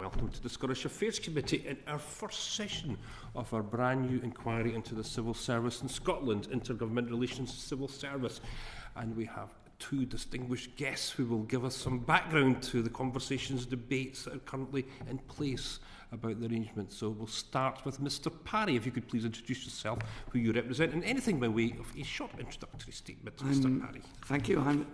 Welcome to the Scottish Affairs Committee in our first session of our brand new inquiry into the civil service in Scotland, Intergovernmental Relations Civil Service. And we have two distinguished guests who will give us some background to the conversations, debates that are currently in place about the arrangement. So we'll start with Mr. Parry. If you could please introduce yourself, who you represent, and anything by way of a short introductory statement, Mr. Parry. Thank you. I'm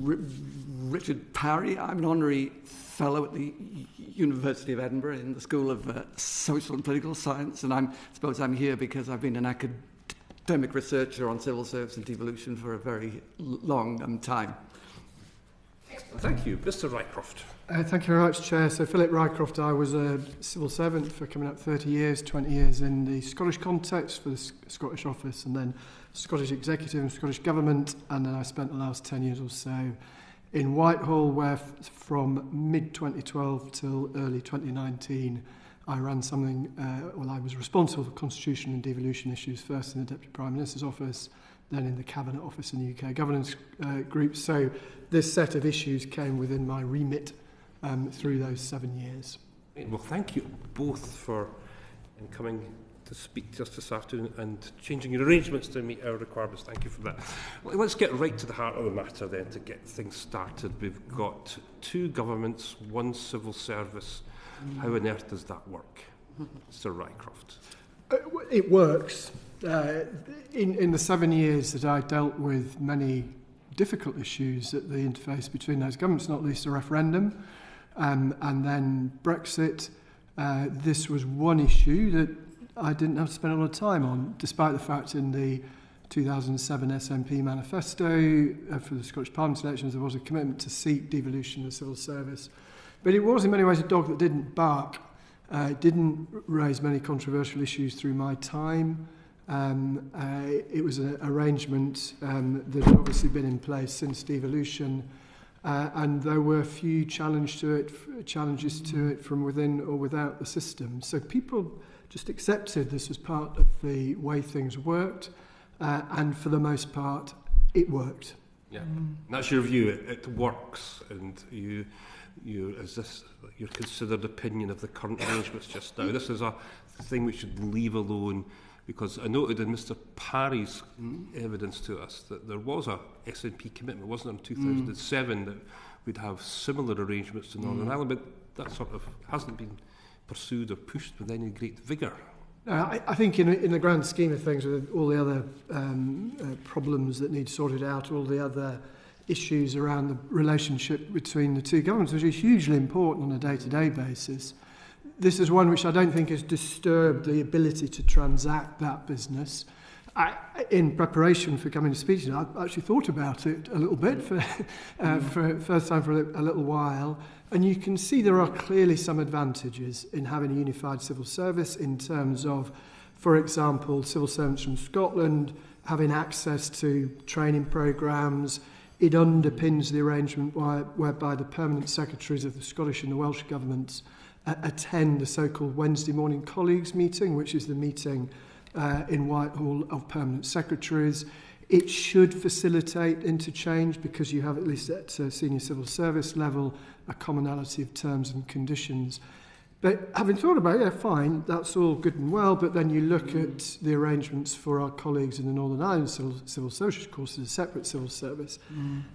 Richard Parry. I'm an honorary fellow at the University of Edinburgh in the School of Social and Political Science, and I suppose I'm here because I've been an academic researcher on civil service and devolution for a very long time. Thank you. Mr. Rycroft. Thank you very much, Chair. So Philip Rycroft, I was a civil servant for coming up 30 years, 20 years in the Scottish context for the Scottish Office, and then Scottish Executive and Scottish Government, and then I spent the last 10 years or so in Whitehall, where from mid-2012 till early 2019, I ran something, I was responsible for constitution and devolution issues, first in the Deputy Prime Minister's office, then in the Cabinet Office in the UK Governance Group. So this set of issues came within my remit through those 7 years. Well, thank you both for coming to speak to us this afternoon and changing your arrangements to meet our requirements. Thank you for that. Well, let's get right to the heart of the matter then to get things started. We've got two governments, one civil service. How on earth does that work? Sir Rycroft. It works. In the 7 years that I dealt with many difficult issues at the interface between those governments, not least a referendum, and then Brexit, this was one issue that I didn't have to spend a lot of time on, despite the fact in the 2007 SNP manifesto for the Scottish Parliament elections there was a commitment to seek devolution of the civil service. But it was in many ways a dog that didn't bark. It didn't raise many controversial issues through my time. It was an arrangement that had obviously been in place since devolution, and there were few challenges to it from within or without the system. So people just accepted this as part of the way things worked, and for the most part, it worked. Yeah, that's your view. It works, and is this your considered opinion of the current arrangements just now? This is a thing we should leave alone, because I noted in Mr. Parry's evidence to us that there was a SNP commitment, wasn't there, in 2007 that we'd have similar arrangements to Northern Ireland, but that sort of hasn't been pursued or pushed with any great vigour. I think in the grand scheme of things, with all the other problems that need sorted out, all the other issues around the relationship between the two governments, which is hugely important on a day-to-day basis, this is one which I don't think has disturbed the ability to transact that business. In preparation for coming to speak to you, I actually thought about it a little bit for first time for a little while, and you can see there are clearly some advantages in having a unified civil service in terms of, for example, civil servants from Scotland having access to training programmes. It underpins the arrangement whereby the permanent secretaries of the Scottish and the Welsh governments attend the so-called Wednesday morning colleagues meeting, which is the meeting in Whitehall of permanent secretaries. It should facilitate interchange because you have, at least at senior civil service level, a commonality of terms and conditions. But having thought about it, fine, that's all good and well, but then you look at the arrangements for our colleagues in the Northern Ireland Civil Service, of course, is a separate civil service,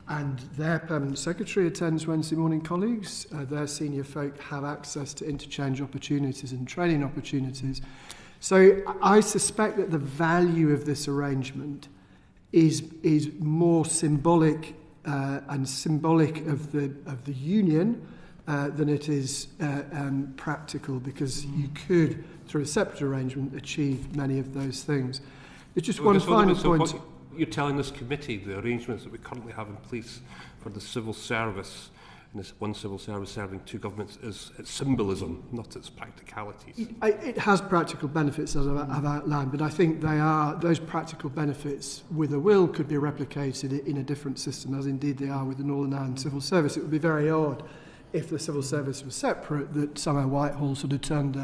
and their permanent secretary attends Wednesday morning colleagues. Their senior folk have access to interchange opportunities and training opportunities. So I suspect that the value of this arrangement is more symbolic and symbolic of the union than it is practical, because you could, through a separate arrangement, achieve many of those things. It's just one final point. So you're telling this committee the arrangements that we currently have in place for the civil service, and this one civil service serving two governments, is its symbolism, not its practicalities. It has practical benefits, as I've outlined, but I think those practical benefits, with a will, could be replicated in a different system, as indeed they are with the Northern Ireland Civil Service. It would be very odd if the civil service was separate, that somehow Whitehall sort of turned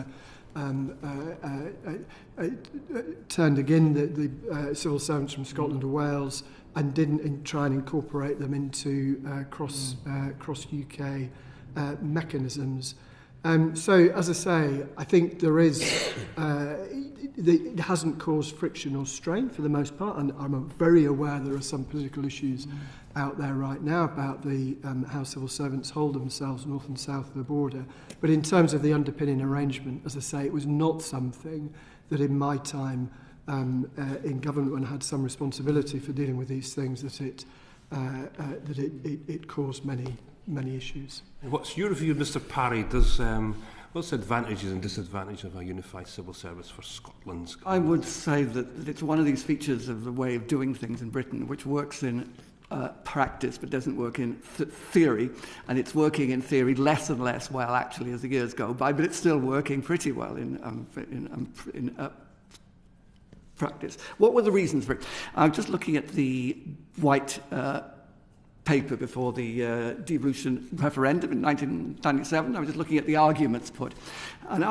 again the civil servants from Scotland or Wales and didn't try and incorporate them into cross UK mechanisms. So, as I say, I think there is, it hasn't caused friction or strain for the most part, and I'm very aware there are some political issues out there right now about how civil servants hold themselves north and south of the border. But in terms of the underpinning arrangement, as I say, it was not something that in my time in government, when I had some responsibility for dealing with these things, that it caused many issues. What's your view, Mr. Parry? What's the advantages and disadvantages of a unified civil service for Scotland? I would say that it's one of these features of the way of doing things in Britain, which works in practice but doesn't work in theory, and it's working in theory less and less well actually as the years go by, but it's still working pretty well in practice. What were the reasons for it? I'm just looking at the white paper before the devolution referendum in 1997. I was just looking at the arguments put. And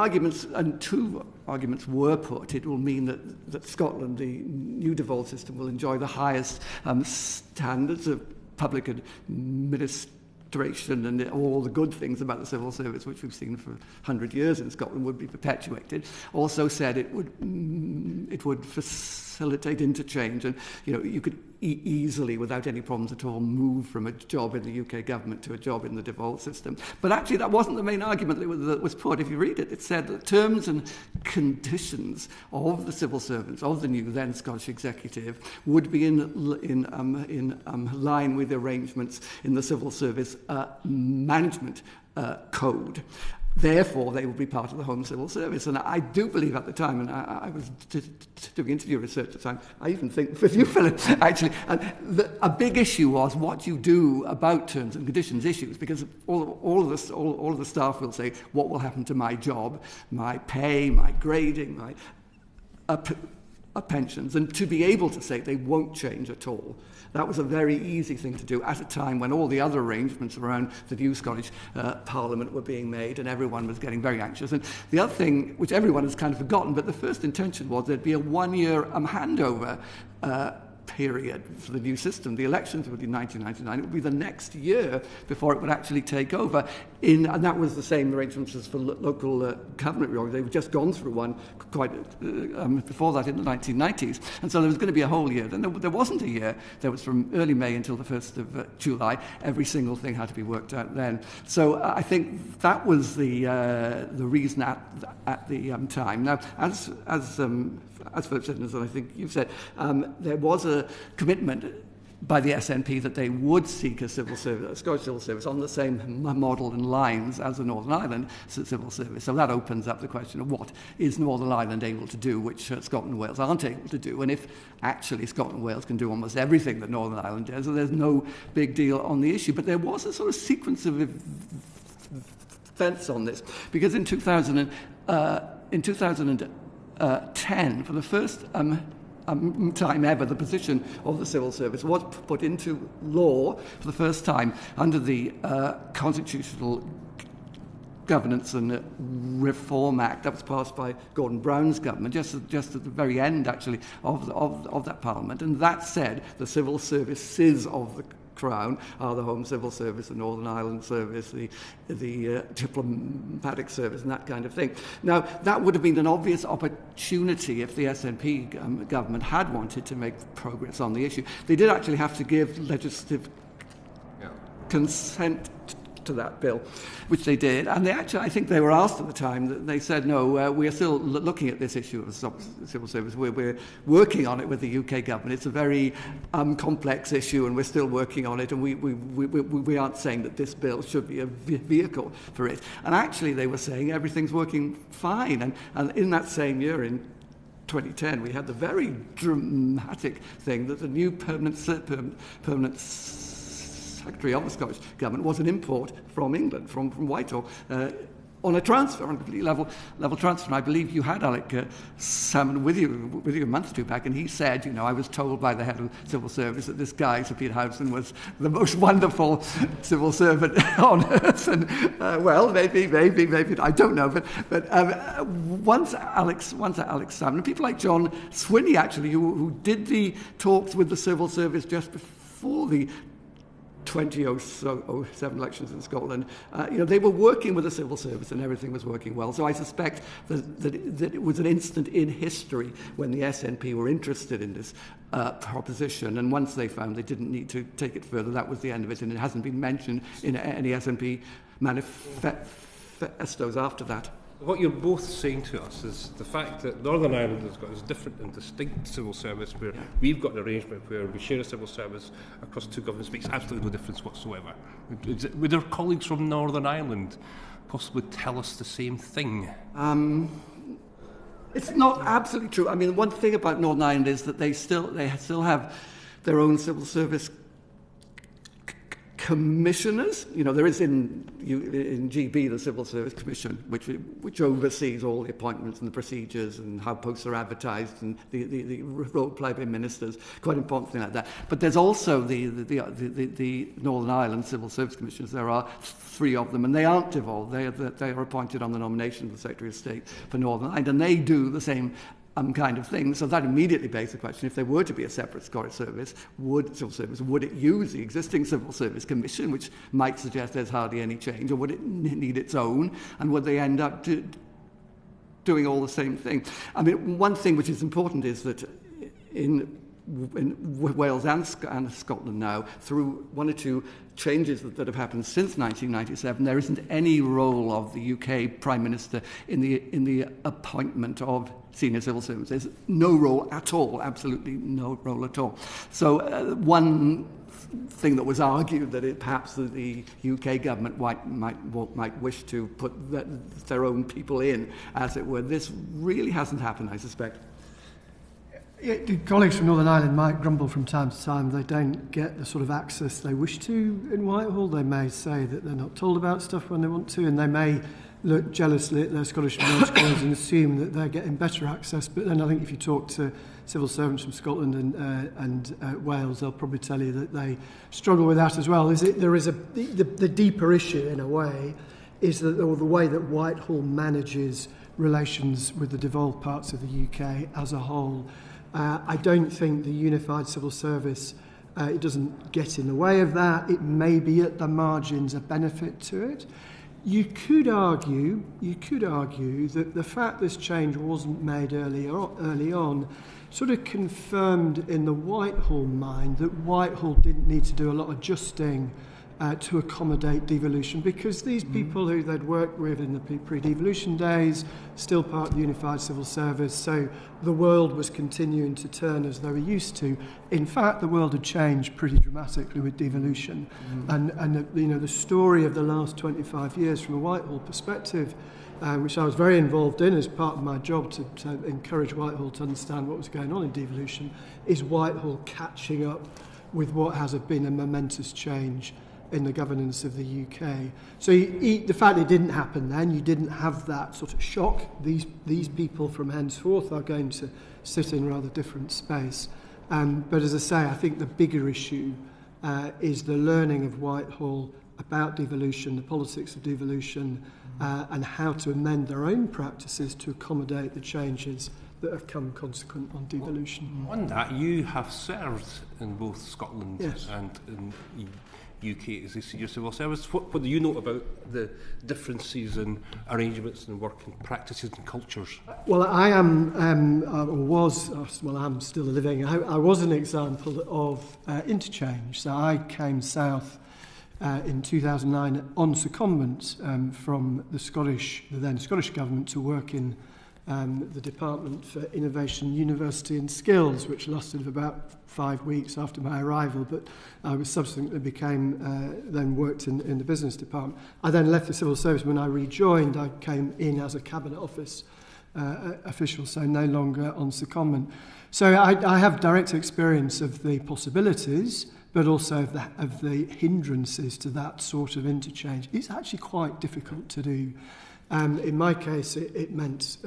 two arguments were put. It will mean that Scotland, the new devolved system, will enjoy the highest standards of public administration and all the good things about the civil service, which we've seen for 100 years in Scotland, would be perpetuated. Also said it would facilitate interchange, and you could easily, without any problems at all, move from a job in the UK government to a job in the devolved system. But actually that wasn't the main argument that was put. If you read it, it said that terms and conditions of the civil servants, of the new then Scottish executive, would be in line with arrangements in the civil service management code. Therefore, they will be part of the Home Civil Service. And I do believe at the time, and I was doing interview research at the time, I even think with you, Philip, actually, a big issue was what you do about terms and conditions issues, because all of the staff will say, what will happen to my job, my pay, my grading, my pensions, and to be able to say they won't change at all. That was a very easy thing to do at a time when all the other arrangements around the new Scottish Parliament were being made and everyone was getting very anxious. And the other thing, which everyone has kind of forgotten, but the first intention was there'd be a one-year handover period for the new system. The elections would be 1999. It would be the next year before it would actually take over. And that was the same arrangements as for local government reorg. They've just gone through one quite before that in the 1990s. And so there was going to be a whole year. Then there wasn't a year. There was from early May until the 1st of July. Every single thing had to be worked out then. So I think that was the reason at the time. Now, as Philip said, and as I think you've said, there was a commitment by the SNP that they would seek a civil service, a Scottish civil service, on the same model and lines as the Northern Ireland civil service. So that opens up the question of what is Northern Ireland able to do, which Scotland and Wales aren't able to do. And if actually Scotland and Wales can do almost everything that Northern Ireland does, so there's no big deal on the issue. But there was a sort of sequence of events on this, because in 2010, for the first time ever, the position of the civil service was put into law for the first time under the Constitutional Governance and Reform Act that was passed by Gordon Brown's government just at the very end, actually, of that Parliament. And that said, the civil services of the Crown are the Home Civil Service, the Northern Ireland Service, the Diplomatic Service, and that kind of thing. Now, that would have been an obvious opportunity if the SNP government had wanted to make progress on the issue. They did actually have to give legislative consent to that bill, which they did. And they actually, I think they were asked at the time, that they said, no, we are still looking at this issue of civil service. We're working on it with the UK government. It's a very complex issue, and we're still working on it, and we aren't saying that this bill should be a vehicle for it. And actually, they were saying everything's working fine. And in that same year, in 2010, we had the very dramatic thing that the new permanent Secretary of the Scottish Government was an import from England, from Whitehall, on a transfer, on a completely level transfer. And I believe you had Alec Salmon with you a month or two back, and he said, I was told by the head of civil service that this guy, Sir Peter Howson, was the most wonderful civil servant on earth. And well, maybe, I don't know. But once Alec Salmon, and people like John Swinney, actually, who did the talks with the civil service just before the 2007 elections in Scotland, they were working with the civil service and everything was working well. So I suspect that it was an instant in history when the SNP were interested in this proposition, and once they found they didn't need to take it further, that was the end of it, and it hasn't been mentioned in any SNP manifestos after that. What you're both saying to us is the fact that Northern Ireland has got this different and distinct civil service, where we've got an arrangement where we share a civil service across two governments, makes absolutely no difference whatsoever. Would our colleagues from Northern Ireland possibly tell us the same thing? It's not absolutely true. I mean, one thing about Northern Ireland is that they still have their own civil service commissioners. There is in GB the Civil Service Commission, which oversees all the appointments and the procedures and how posts are advertised and the role played by ministers. Quite an important thing like that. But there's also the Northern Ireland Civil Service Commissioners. There are 3 of them, and they aren't devolved. They are appointed on the nomination of the Secretary of State for Northern Ireland, and they do the same kind of thing. So that immediately begs the question, if there were to be a separate Scottish civil service, would it use the existing Civil Service Commission, which might suggest there's hardly any change, or would it need its own, and would they end up doing all the same thing? I mean, one thing which is important is that in Wales and Scotland now, through 1 or 2 changes that have happened since 1997, there isn't any role of the UK Prime Minister in the appointment of senior civil servants. There's no role at all, absolutely no role at all. So one thing that was argued that perhaps the UK government might wish to put their own people in, as it were. This really hasn't happened, I suspect. Colleagues from Northern Ireland might grumble from time to time they don't get the sort of access they wish to in Whitehall. They may say that they're not told about stuff when they want to, and they may look jealously at their Scottish and Welsh colleagues and assume that they're getting better access. But then I think if you talk to civil servants from Scotland and Wales, they'll probably tell you that they struggle with that as well. The deeper issue, in a way, is that the way that Whitehall manages relations with the devolved parts of the UK as a whole. I don't think the unified civil service, it doesn't get in the way of that. It may be at the margins a benefit to it. You could argue that the fact this change wasn't made early on sort of confirmed in the Whitehall mind that Whitehall didn't need to do a lot of adjusting to accommodate devolution, because these people who they'd worked with in the pre-devolution days, still part of the unified civil service, so the world was continuing to turn as they were used to. In fact, the world had changed pretty dramatically with devolution. And the story of the last 25 years from a Whitehall perspective, which I was very involved in as part of my job to encourage Whitehall to understand what was going on in devolution, is Whitehall catching up with what has been a momentous change in the governance of the UK. So the fact it didn't happen then, you didn't have that sort of shock. These people from henceforth are going to sit in rather different space. But as I say, I think the bigger issue is the learning of Whitehall about devolution, the politics of devolution, and how to amend their own practices to accommodate the changes that have come consequent on devolution. On that, you have served in both Scotland yes. and in UK as a senior civil service. What do you know about the differences in arrangements and working practices and cultures? Well, I am, I'm still living. I was an example of interchange. So I came south in 2009 on secondment from the then Scottish government to work in the Department for Innovation, University and Skills, which lasted for about 5 weeks after my arrival, but I was subsequently then worked in the business department. I then left the civil service. When I rejoined, I came in as a cabinet office official, so no longer on secondment. So I have direct experience of the possibilities, but also of the hindrances to that sort of interchange. It's actually quite difficult to do. In my case, it meant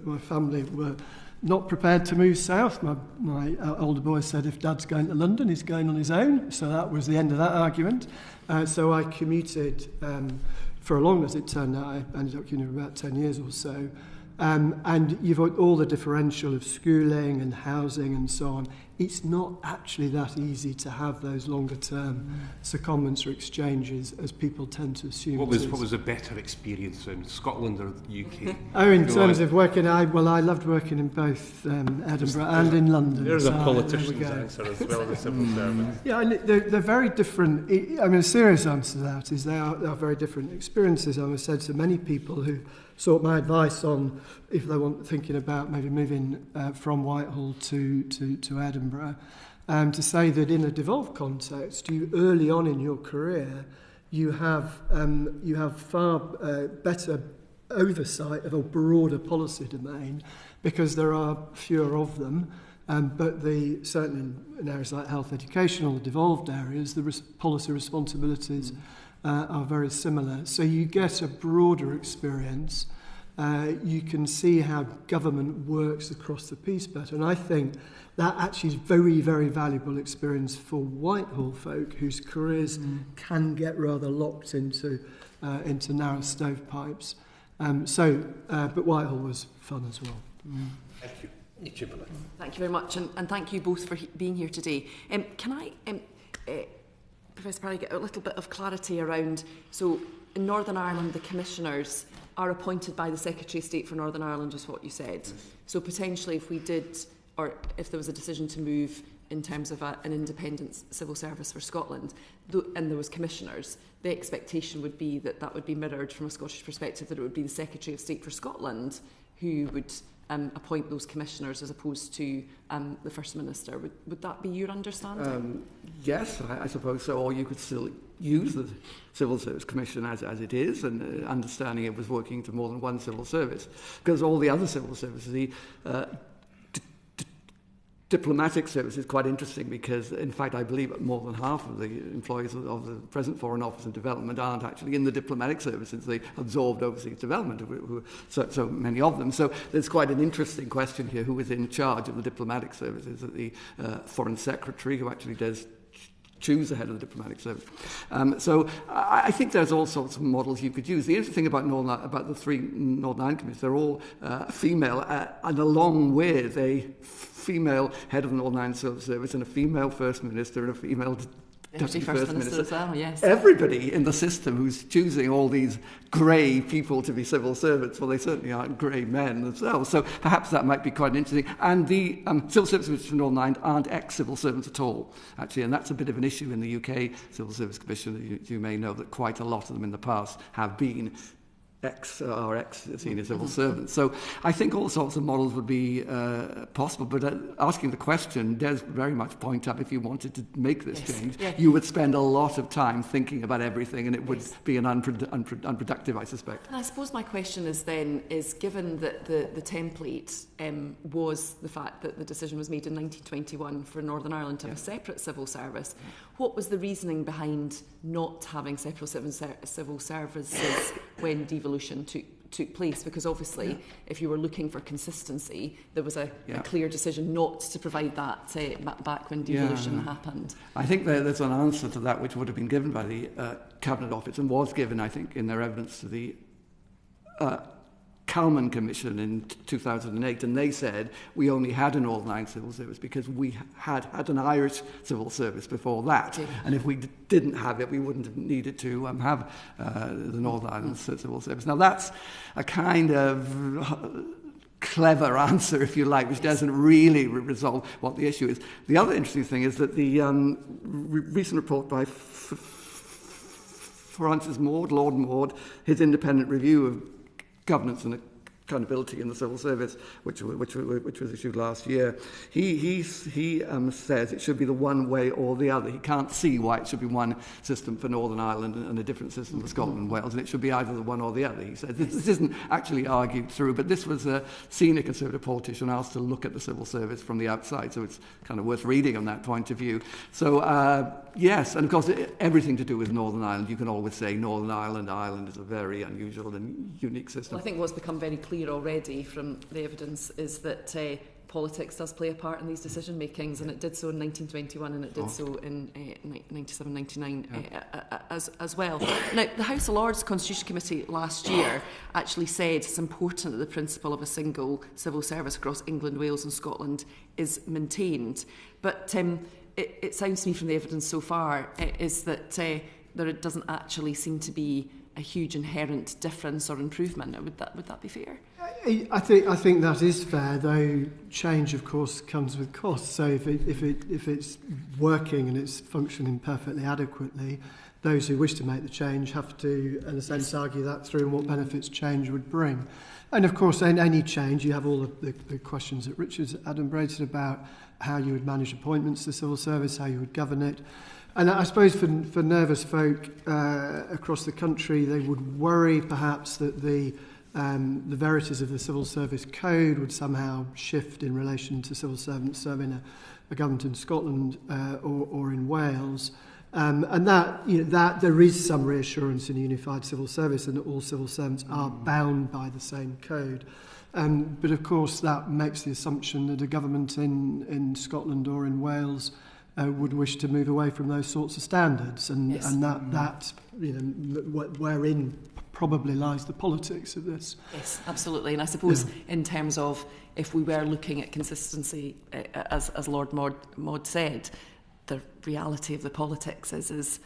my family were not prepared to move south. My older boy said if Dad's going to London, he's going on his own. So that was the end of that argument. So I commuted for long, as it turned out. I ended up commuting for about 10 years or so. And you've got all the differential of schooling and housing and so on. it's not actually that easy to have those longer-term secondments or exchanges as people tend to assume. What was a better experience in Scotland or the UK? In terms of working, I loved working in both Edinburgh and in London. There's a so politician's answer as well as a civil servant. Yeah, and they're very different. I mean, a serious answer to that is they are very different experiences. I have said to many people who sought my advice on if they want thinking about maybe moving from Whitehall to Edinburgh, to say that in a devolved context, you early on in your career, you have far better oversight of a broader policy domain because there are fewer of them. But certainly in areas like health, education, or the devolved areas, the policy responsibilities are very similar. So you get a broader experience. You can see how government works across the piece better. And I think that actually is very, very valuable experience for Whitehall folk whose careers can get rather locked into narrow stovepipes. But Whitehall was fun as well. Thank you. Thank you very much, and thank you both for being here today. Can I, Professor Parry, get a little bit of clarity around, so in Northern Ireland the commissioners are appointed by the Secretary of State for Northern Ireland, is what you said. Yes. So potentially if we did, or if there was a decision to move in terms of an independent civil service for Scotland, and there was commissioners, the expectation would be that that would be mirrored from a Scottish perspective, that it would be the Secretary of State for Scotland who would appoint those commissioners as opposed to the First Minister. Would that be your understanding? Yes, I suppose so. Or you could still use the Civil Service Commission as it is, and understanding it was working to more than one civil service. Because all the other civil services, the diplomatic service is quite interesting because, in fact, I believe more than half of the employees of the present Foreign Office and Development aren't actually in the diplomatic service since they absorbed overseas development, so many of them. So there's quite an interesting question here. Who is in charge of the diplomatic service? Is it the Foreign Secretary who actually does choose the head of the diplomatic service? So I think there's all sorts of models you could use. The interesting thing about the three Northern Ireland committees, they're all female, and along with a female head of the Northern Ireland Civil Service and a female First Minister and a female Deputy First Minister as well, yes. Everybody in the system who's choosing all these grey people to be civil servants, well, they certainly aren't grey men themselves. So perhaps that might be quite interesting. And the civil services for Northern Ireland aren't ex-civil servants at all, actually, and that's a bit of an issue in the UK Civil Service Commission. You may know that quite a lot of them in the past have been ex-senior civil servants. So I think all sorts of models would be possible, but asking the question does very much point up, if you wanted to make this change, you would spend a lot of time thinking about everything, and it would be an unproductive, I suspect. And I suppose my question is given that the template was the fact that the decision was made in 1921 for Northern Ireland to have a separate civil service, what was the reasoning behind not having separate civil services when devolution took place? Because obviously, if you were looking for consistency, there was a clear decision not to provide that back when devolution happened. I think there's an answer to that which would have been given by the Cabinet Office, and was given, I think, in their evidence to the Kalman Commission in 2008, and they said we only had an Northern Ireland civil service because we had an Irish civil service before that, and if we didn't have it, we wouldn't have needed to have the Northern Ireland civil service. Now that's a kind of clever answer, if you like, which doesn't really resolve what the issue is. The other interesting thing is that the recent report by Francis Maud, Lord Maud, his independent review of governance and accountability in the civil service, which was issued last year, he says it should be the one way or the other. He can't see why it should be one system for Northern Ireland and a different system for Scotland and Wales, and it should be either the one or the other. He said this isn't actually argued through, but this was a senior Conservative politician asked to look at the civil service from the outside, so it's kind of worth reading on that point of view. So yes, and of course everything to do with Northern Ireland, you can always say Northern Ireland is a very unusual and unique system. Well, I think what's become very clear already from the evidence is that politics does play a part in these decision makings, and it did so in 1921 and it did so in 97, 99 as well. Now, the House of Lords Constitution Committee last year actually said it's important that the principle of a single civil service across England, Wales and Scotland is maintained. But it sounds to me from the evidence so far is that there doesn't actually seem to be a huge inherent difference or improvement. Would that be fair? I think that is fair, though change, of course, comes with costs. So if it's working and it's functioning perfectly adequately, those who wish to make the change have to, in a sense, argue that through and what benefits change would bring. And of course, in any change, you have all the questions that Richard's adumbrated about how you would manage appointments to the civil service, how you would govern it. And I suppose for nervous folk across the country, they would worry perhaps that the verities of the Civil Service Code would somehow shift in relation to civil servants serving a government in Scotland or in Wales. And that there is some reassurance in a unified civil service and that all civil servants are bound by the same code. But of course that makes the assumption that a government in Scotland or in Wales would wish to move away from those sorts of standards, and that wherein probably lies the politics of this. Yes, absolutely. And I suppose in terms of if we were looking at consistency, as Lord Maud said, the reality of the politics is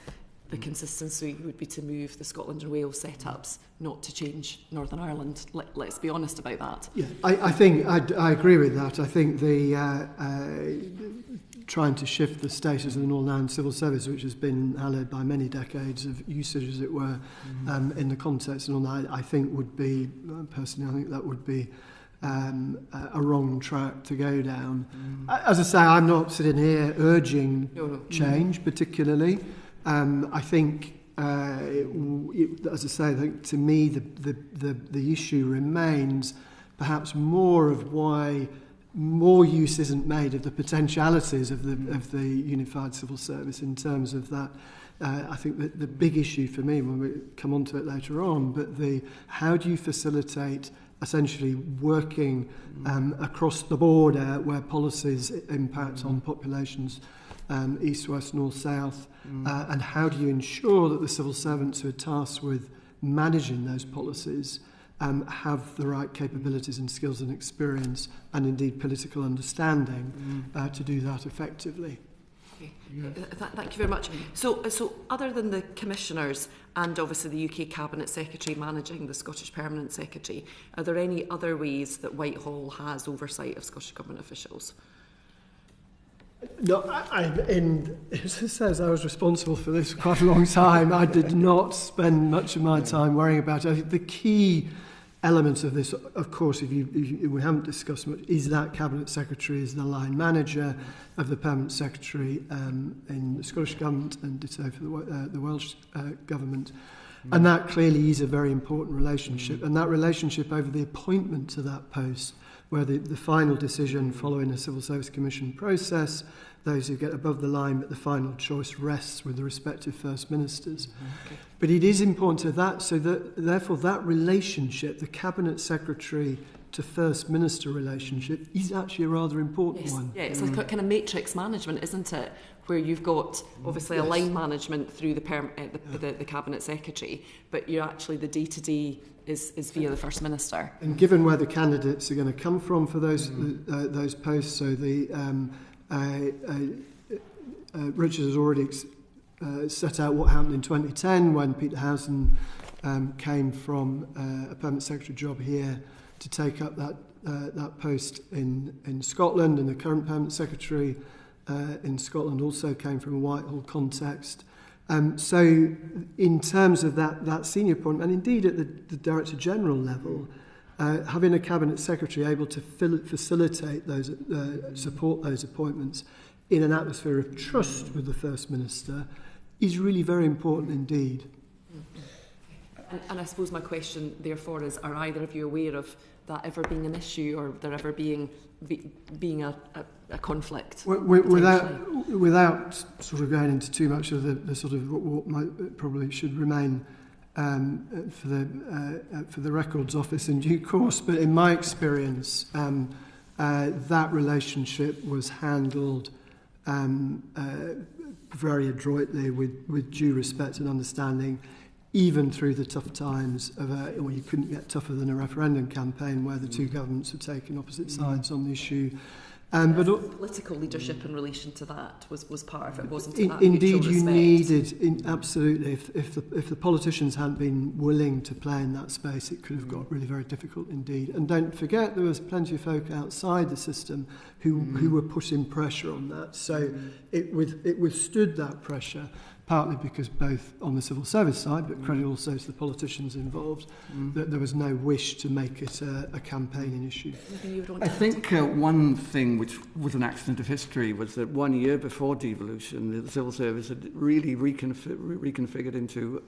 the consistency would be to move the Scotland and Wales setups, not to change Northern Ireland. Let's be honest about that. Yeah, I think I agree with that. I think the trying to shift the status of the Northern Ireland Civil Service, which has been hallowed by many decades of usage, as it were, in the context and all that, I think would be, personally, I think that would be a wrong track to go down. As I say, I'm not sitting here urging change particularly. I think, as I say, I think to me the issue remains perhaps more of why more use isn't made of the potentialities of the unified civil service in terms of that. I think that the big issue for me, when we come on to it later on, but how do you facilitate essentially working across the border where policies impact on populations east, west, north, south, and how do you ensure that the civil servants who are tasked with managing those policies have the right capabilities and skills and experience and indeed political understanding to do that effectively. Okay. Thank you very much. So other than the commissioners and obviously the UK Cabinet Secretary managing the Scottish Permanent Secretary, are there any other ways that Whitehall has oversight of Scottish Government officials? No, as it says, I was responsible for this for quite a long time. I did not spend much of my time worrying about it. I think the key elements of this, of course, if we haven't discussed much, is that Cabinet Secretary is the line manager of the Permanent Secretary in the Scottish Government and ditto for the Welsh Government. And that clearly is a very important relationship. And that relationship over the appointment to that post, where the final decision following a Civil Service Commission process, those who get above the line, but the final choice rests with the respective First Ministers. Okay. But it is important to that, so that therefore that relationship, the Cabinet Secretary to First Minister relationship, is actually a rather important one. Yeah, it's like a kind of matrix management, isn't it? Where you've got obviously a line management through the Cabinet Secretary, but you're actually the day-to-day is via the First Minister. And given where the candidates are going to come from for those posts, so the Richard has already set out what happened in 2010 when Peter Housen came from a Permanent Secretary job here to take up that post in Scotland, and the current Permanent Secretary in Scotland also came from a Whitehall context. So in terms of that senior appointment, and indeed at the Director General level, having a Cabinet Secretary able to facilitate those, support those appointments in an atmosphere of trust with the First Minister is really very important indeed. And I suppose my question therefore is, are either of you aware of that ever being an issue, or there ever being a conflict? Without sort of going into too much of the sort of what might probably should remain for the Records Office in due course, but in my experience, that relationship was handled very adroitly with due respect and understanding, even through the tough times of you couldn't get tougher than a referendum campaign where the two governments were taking opposite sides on the issue. But political leadership in relation to that was part of it, wasn't it? Indeed, you needed, absolutely. If the politicians hadn't been willing to play in that space, it could have got really very difficult indeed. And don't forget, there was plenty of folk outside the system who were putting pressure on that. So it withstood that pressure, partly because both on the civil service side, but credit also to the politicians involved, that there was no wish to make it a campaigning issue. I think one thing which was an accident of history was that 1 year before devolution, the civil service had really reconfigured into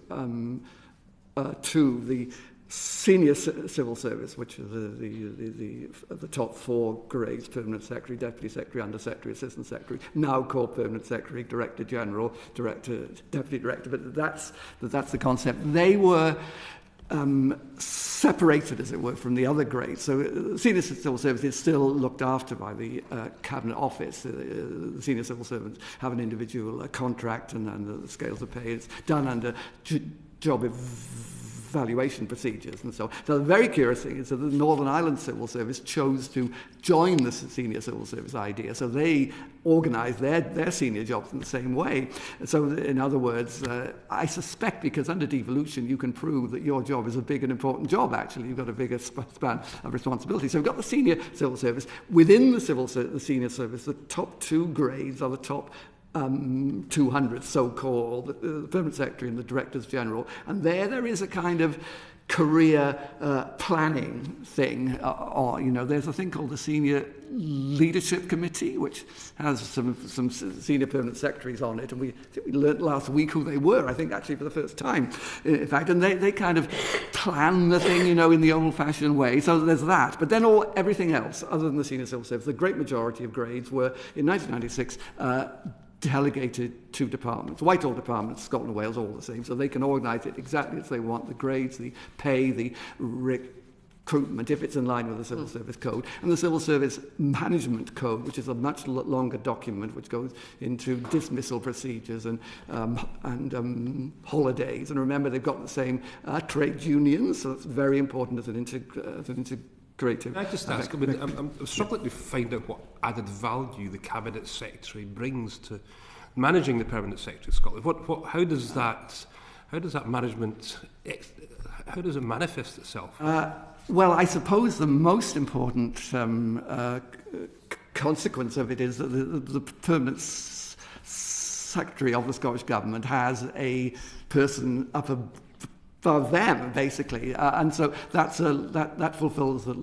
the senior civil service, which is the top 4 grades: permanent secretary, deputy secretary, under secretary, assistant secretary, now called permanent secretary, director general, director, deputy director. But that's the concept. They were separated, as it were, from the other grades. So senior civil service is still looked after by the Cabinet Office. The senior civil servants have an individual contract, and the scales of pay is done under job evaluation procedures and so on. So the very curious thing is that the Northern Ireland Civil Service chose to join the senior civil service idea. So they organised their senior jobs in the same way. So in other words, I suspect because under devolution you can prove that your job is a big and important job, actually. You've got a bigger span of responsibility. So we've got the senior civil service. Within the senior service, the top 2 grades are the top 200, so-called, the permanent secretary and the directors general, and there is a kind of career planning thing. There's a thing called the Senior Leadership Committee, which has some senior permanent secretaries on it, and we learnt last week who they were, I think actually for the first time, in fact, and they kind of plan the thing, in the old-fashioned way. So there's that. But then everything else, other than the senior civil service, the great majority of grades were, in 1996, delegated to departments, Whitehall departments, Scotland and Wales, all the same, so they can organise it exactly as they want, the grades, the pay, the recruitment, if it's in line with the Civil Service Code, and the Civil Service Management Code, which is a much longer document, which goes into dismissal procedures and holidays. And remember, they've got the same trade unions, so it's very important as an integrative. Can I just ask, I'm struggling to find out what added value the Cabinet Secretary brings to managing the Permanent Secretary of Scotland. How does that management, how does it manifest itself? Well, I suppose the most important consequence of it is that the Permanent Secretary of the Scottish Government has a person up above them, basically, and so that fulfills the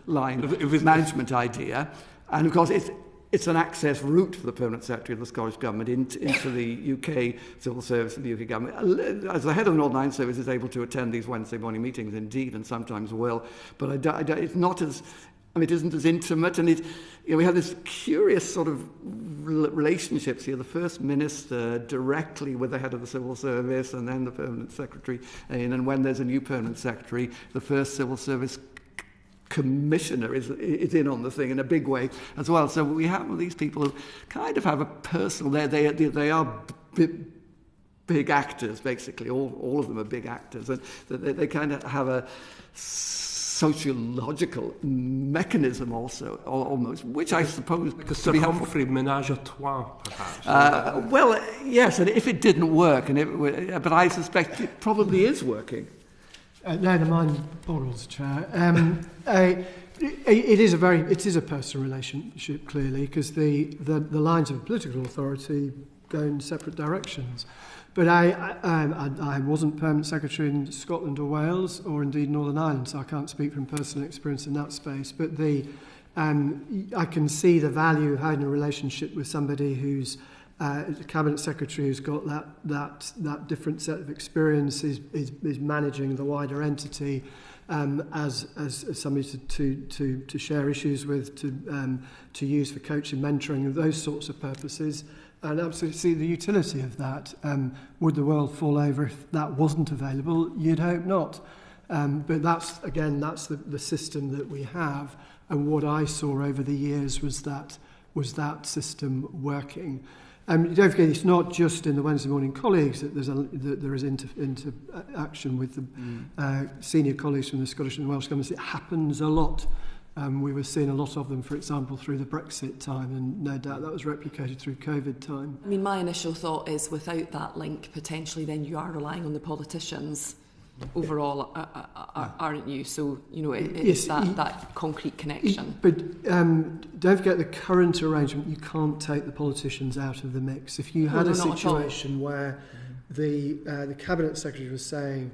line of management idea, and of course it's an access route for the Permanent Secretary of the Scottish Government into the UK Civil Service and the UK Government. As the head of the Northern Ireland Service is able to attend these Wednesday morning meetings, indeed, and sometimes will, but it's not as, it isn't as intimate, and we have this curious sort of relationships here. The First Minister directly with the head of the Civil Service, and then the Permanent Secretary, and when there's a new Permanent Secretary, the first Civil Service Commissioner is in on the thing in a big way as well. So we have these people who kind of have a personal. They are big actors, basically. All of them are big actors, and they kind of have a sociological mechanism also, almost, which I suppose like a Sir Humphrey menage a trois, perhaps. Well, yes, and if it didn't work, but I suspect it probably is working. No, mine boggles, Chair. It is a personal relationship, clearly, because the lines of political authority go in separate directions. But I wasn't Permanent Secretary in Scotland or Wales, or indeed Northern Ireland, so I can't speak from personal experience in that space. But I can see the value of having a relationship with somebody who's a Cabinet Secretary who's got that different set of experience, is managing the wider entity, as somebody to share issues with, to use for coaching, mentoring, and those sorts of purposes. And absolutely see the utility of that. Would the world fall over if that wasn't available? You'd hope not. But that's the system that we have. And what I saw over the years was that system working. Don't forget, it's not just in the Wednesday morning colleagues that there is interaction with the senior colleagues from the Scottish and Welsh governments. It happens a lot. We were seeing a lot of them, for example, through the Brexit time, and no doubt that was replicated through COVID time. I mean, my initial thought is without that link, potentially then you are relying on the politicians overall, aren't you? So, it's that concrete connection. But don't forget the current arrangement, you can't take the politicians out of the mix. If you had a situation where the Cabinet Secretary was saying,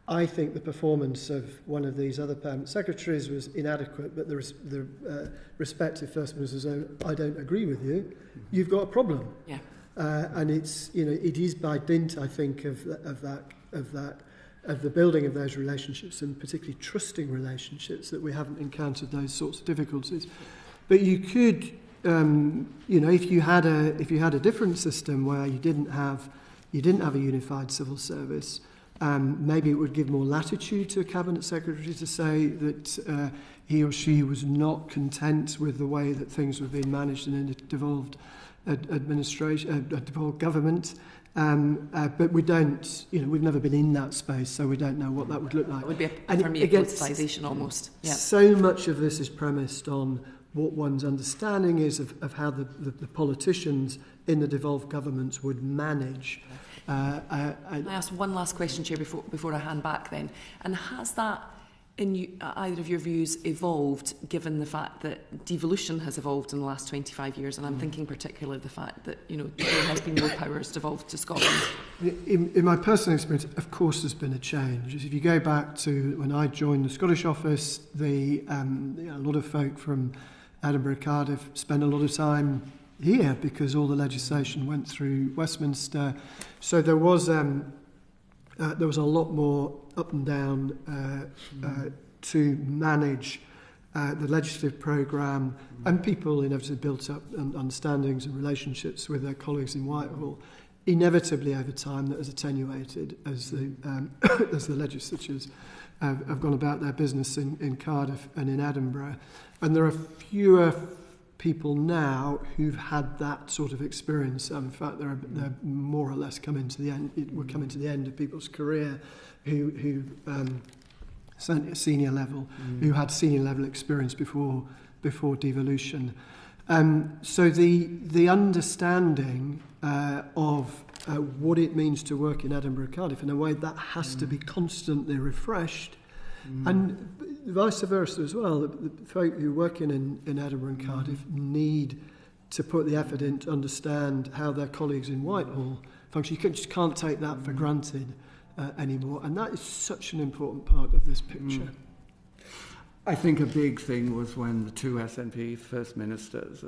I think the performance of one of these other permanent secretaries was inadequate, but the respective First Minister says, I don't agree with you, you've got a problem. Yeah. And it's, it is by dint, I think, of the building of those relationships, and particularly trusting relationships, that we haven't encountered those sorts of difficulties. But you could, if you had a different system where you didn't have a unified civil service, maybe it would give more latitude to a cabinet secretary to say that he or she was not content with the way that things were being managed in a devolved administration, a devolved government. But we don't, we've never been in that space, so we don't know what that would look like. It would be for me a politicisation almost. Yeah. So much of this is premised on what one's understanding is of how the politicians in the devolved governments would manage. Can I ask one last question, Chair, before I hand back then? And has that, in either of your views, evolved given the fact that devolution has evolved in the last 25 years? And I'm thinking particularly of the fact that, there has been more powers devolved to Scotland. In my personal experience, of course, there's been a change. If you go back to when I joined the Scottish office, a lot of folk from Edinburgh, Cardiff spent a lot of time here because all the legislation went through Westminster. So there was a lot more up and down to manage the legislative programme, and people inevitably built up understandings and relationships with their colleagues in Whitehall. Inevitably, over time, that has attenuated as the legislatures have gone about their business in Cardiff and in Edinburgh. And there are fewer people now who've had that sort of experience. In fact, they're more or less coming to the end. We're coming to the end of people's career who senior level, who had senior level experience before devolution. So the understanding of what it means to work in Edinburgh, Cardiff, in a way that has to be constantly refreshed. And vice versa as well. The folk who work in Edinburgh and Cardiff need to put the effort in to understand how their colleagues in Whitehall function. You just can't take that for granted anymore. And that is such an important part of this picture. I think a big thing was when the two SNP First Ministers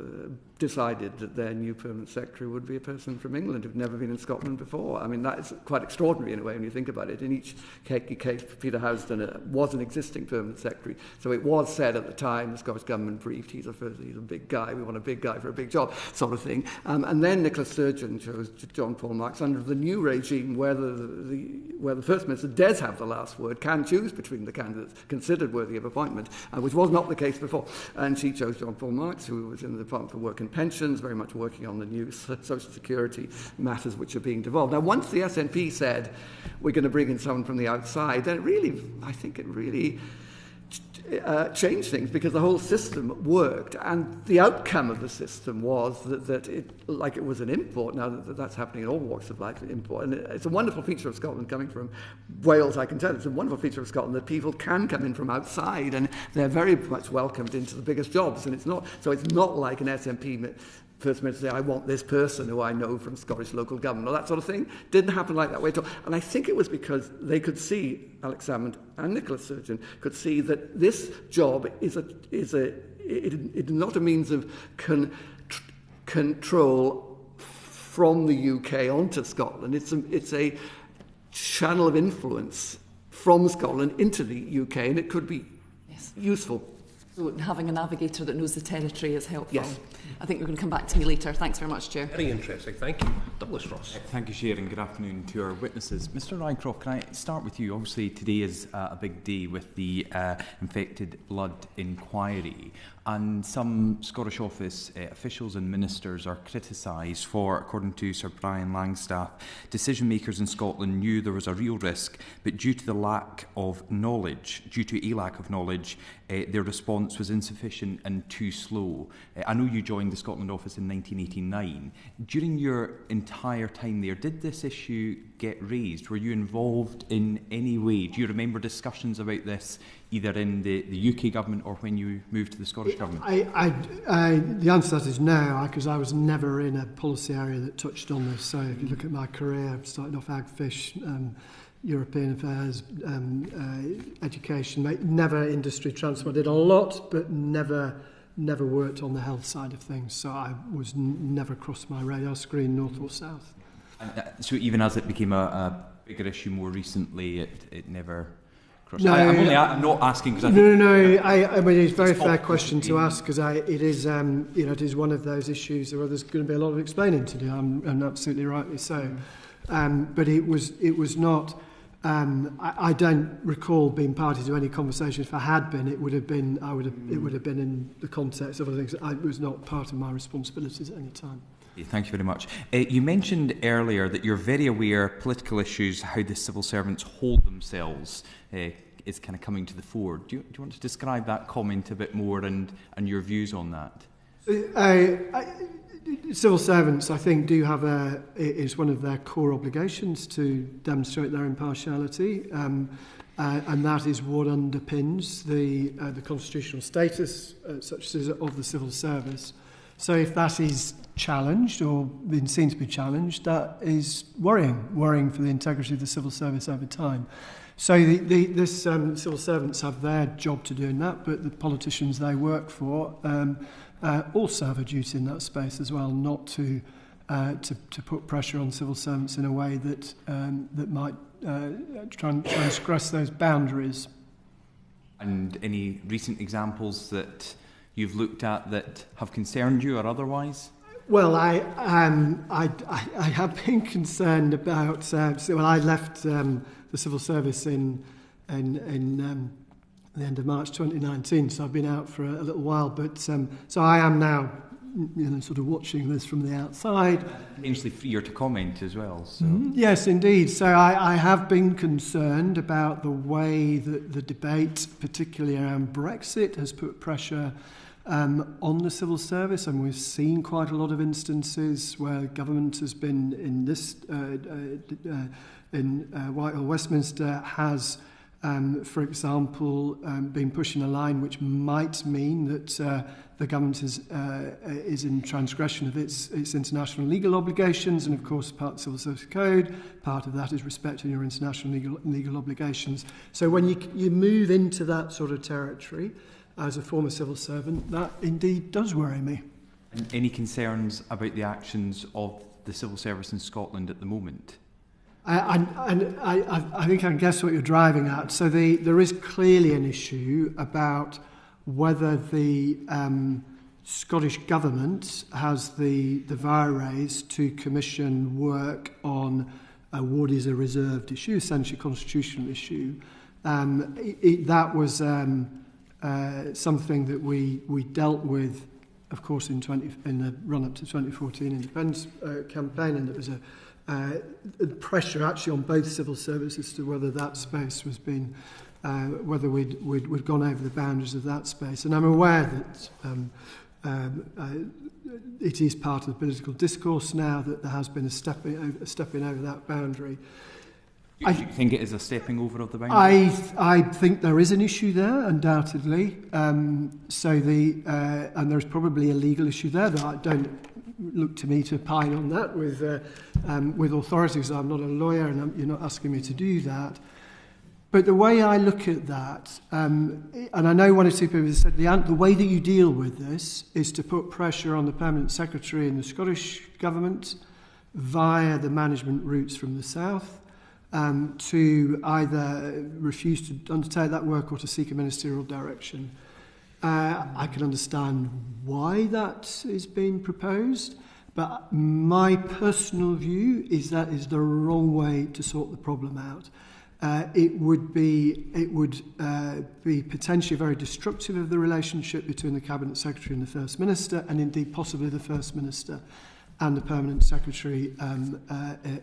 decided that their new Permanent Secretary would be a person from England who'd never been in Scotland before. I mean, that is quite extraordinary in a way when you think about it. In each case, Peter Housden was an existing Permanent Secretary. So it was said at the time, the Scottish Government briefed, he's a big guy, we want a big guy for a big job, sort of thing. And then Nicola Sturgeon chose John Paul Marks under the new regime where the First Minister does have the last word, can choose between the candidates considered worthy of appointment, which was not the case before. And she chose John Paul Marks, who was in the Department for Work and Pensions, very much working on the new social security matters which are being devolved. Now, once the SNP said, we're going to bring in someone from the outside, then I think it really changed things, because the whole system worked, and the outcome of the system was that it was an import. Now that's happening in all walks of life, import, and it's a wonderful feature of Scotland coming from Wales. I can tell it's a wonderful feature of Scotland that people can come in from outside, and they're very much welcomed into the biggest jobs. And it's not like an SNP First Minister say, I want this person who I know from Scottish local government, or that sort of thing. Didn't happen like that way at all. And I think it was because they could see, Alex Salmond and Nicola Sturgeon could see that this job is not a means of control from the UK onto Scotland. It's a channel of influence from Scotland into the UK, and it could be useful. So having a navigator that knows the territory is helpful. Yes. I think you're going to come back to me later. Thanks very much, Chair. Very interesting. Thank you. Douglas Ross. Thank you, Chair, and good afternoon to our witnesses. Mr Rycroft, can I start with you? Obviously, today is a big day with the infected blood inquiry, and some Scottish Office officials and ministers are criticised for, according to Sir Brian Langstaff, decision makers in Scotland knew there was a real risk, but due to a lack of knowledge, their response was insufficient and too slow. I know you joined the Scotland Office in 1989. During your entire time there, did this issue get raised? Were you involved in any way? Do you remember discussions about this either in the UK government or when you moved to the Scottish government? The answer to that is no, because I was never in a policy area that touched on this. So if you look at my career, starting off ag fish, European affairs, education, never industry transport. I did a lot, but never worked on the health side of things. So I was never crossed my radar screen, north or south. And, so even as it became a bigger issue more recently, it never crossed. No, I'm not asking because I mean it's a very fair question to ask, because it is it is one of those issues where there's going to be a lot of explaining to do, and absolutely rightly so. But it was not. I don't recall being party to any conversation. If I had been, it would have been in the context of other things. It was not part of my responsibilities at any time. Thank you very much. You mentioned earlier that you're very aware political issues, how the civil servants hold themselves, is kind of coming to the fore. Do you want to describe that comment a bit more and your views on that? Civil servants, I think, do have it's one of their core obligations to demonstrate their impartiality, and that is what underpins the constitutional status, such as of the civil service. So if that is challenged or been seen to be challenged, that is worrying for the integrity of the civil service over time. So this civil servants have their job to do in that, but the politicians they work for also have a duty in that space as well, not to put pressure on civil servants in a way that might transgress those boundaries. And any recent examples that you've looked at that have concerned you or otherwise? Well, I have been concerned about. I left the civil service in the end of March 2019, so I've been out for a little while. But so I am now, sort of watching this from the outside. Potentially freer to comment as well. So. Yes, indeed. So I have been concerned about the way that the debate, particularly around Brexit, has put pressure on the civil service, and we've seen quite a lot of instances where government has been in this in Whitehall, Westminster has, for example, been pushing a line which might mean that the government is in transgression of its international legal obligations, and of course part of the Civil Service Code, part of that is respecting your international legal obligations. So when you move into that sort of territory, as a former civil servant, that indeed does worry me. And any concerns about the actions of the civil service in Scotland at the moment? I think I can guess what you're driving at. So there is clearly an issue about whether the Scottish Government has the vires to commission work on what is a reserved issue, essentially a constitutional issue. That was something that we dealt with, of course, in the run-up to 2014 independence campaign, and there was a pressure actually on both civil services to whether that space was being, whether we'd gone over the boundaries of that space. And I'm aware that it is part of the political discourse now that there has been a stepping over that boundary. Do you think it is a stepping over of the boundary? I think there is an issue there, undoubtedly. And there's probably a legal issue there that I don't look to me to opine on that with authorities. I'm not a lawyer, and you're not asking me to do that. But the way I look at that, and I know one or two people have said the way that you deal with this is to put pressure on the Permanent Secretary in the Scottish Government via the management routes from the south, to either refuse to undertake that work or to seek a ministerial direction. I can understand why that is being proposed, But my personal view is that is the wrong way to sort the problem out. It would be potentially very destructive of the relationship between the Cabinet Secretary and the First Minister, and indeed possibly the First Minister and the Permanent Secretary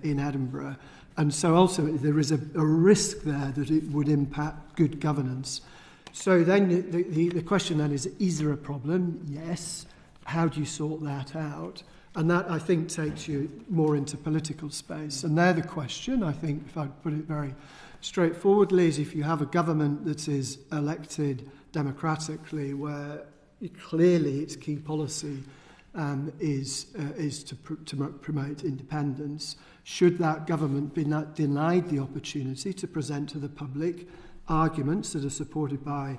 in Edinburgh. And so ultimately there is a risk there that it would impact good governance. So then the question then is there a problem? Yes. How do you sort that out? And that, I think, takes you more into political space. And there the question, I think, if I put it very straightforwardly, is if you have a government that is elected democratically, where clearly its key policy is to promote independence, should that government be denied the opportunity to present to the public arguments that are supported by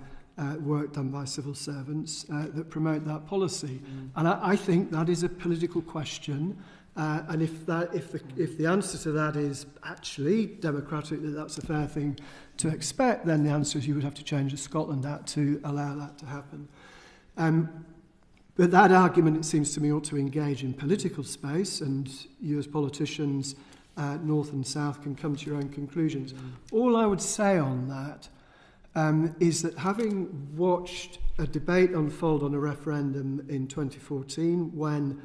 work done by civil servants that promote that policy? And I think that is a political question. And if the answer to that is actually democratic, that's a fair thing to expect, then the answer is you would have to change the Scotland Act to allow that to happen. But that argument, it seems to me, ought to engage in political space, and you as politicians, North and South, can come to your own conclusions. All I would say on that is that having watched a debate unfold on a referendum in 2014 when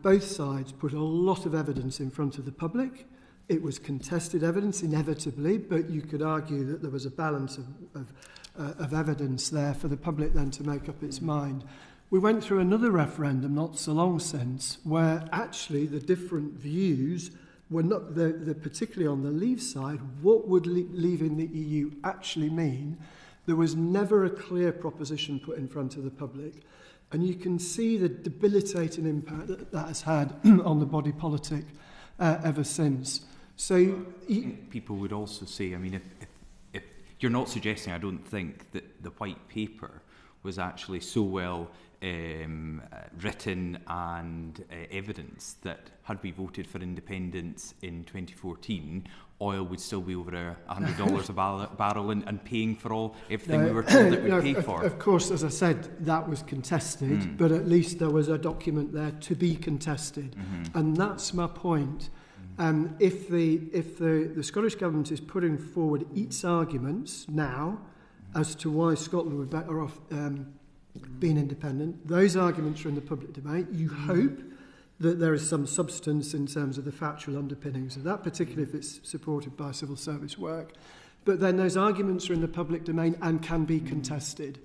both sides put a lot of evidence in front of the public, it was contested evidence inevitably, but you could argue that there was a balance of evidence there for the public then to make up its mind. We went through another referendum not so long since where actually the different views were not, particularly on the Leave side, what would leaving the EU actually mean? There was never a clear proposition put in front of the public. And you can see the debilitating impact that has had on the body politic ever since. So I think people would also say, I mean, if you're not suggesting, I don't think, that the white paper was actually so well written and evidence that had we voted for independence in 2014, oil would still be over $100 a barrel and paying for everything we were told it would pay for. Of course, as I said, that was contested, but at least there was a document there to be contested. And that's my point. If the Scottish Government is putting forward its arguments now as to why Scotland would be better off being independent, those arguments are in the public debate. You hope that there is some substance in terms of the factual underpinnings of that, particularly if it's supported by civil service work. But then those arguments are in the public domain and can be contested.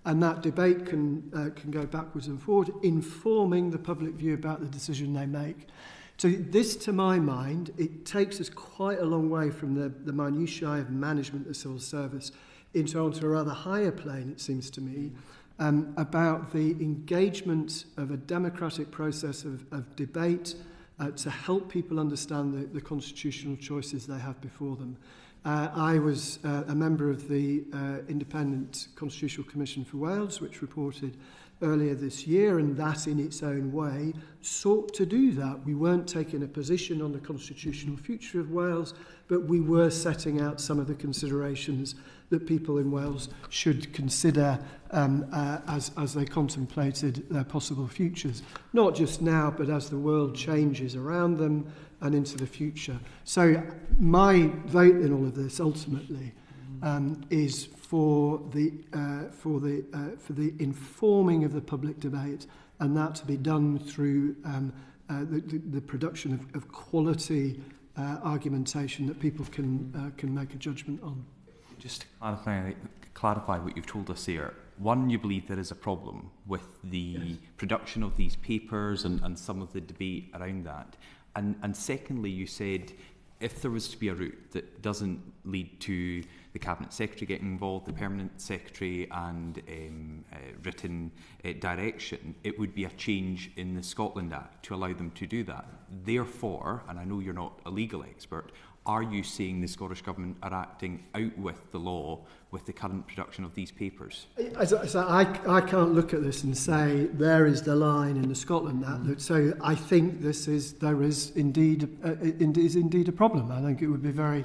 And that debate can go backwards and forward, informing the public view about the decision they make. So this, to my mind, it takes us quite a long way from the minutiae of management of civil service onto a rather higher plane, it seems to me, about the engagement of a democratic process of debate to help people understand the constitutional choices they have before them. I was a member of the Independent Constitutional Commission for Wales, which reported earlier this year, and that in its own way sought to do that. We weren't taking a position on the constitutional future of Wales, but we were setting out some of the considerations that people in Wales should consider as they contemplated their possible futures, not just now, but as the world changes around them and into the future. So my vote in all of this ultimately is for the informing of the public debate, and that to be done through the production of quality argumentation that people can make a judgment on. Just to clarify what you've told us here. One, you believe there is a problem with the production of these papers and some of the debate around that. And secondly, you said if there was to be a route that doesn't lead to the Cabinet Secretary getting involved, the Permanent Secretary and written direction, it would be a change in the Scotland Act to allow them to do that. Therefore, and I know you're not a legal expert, are you saying the Scottish Government are acting out with the law with the current production of these papers? I can't look at this and say there is the line in the Scotland Act. So I think there is indeed a problem. I think it would be very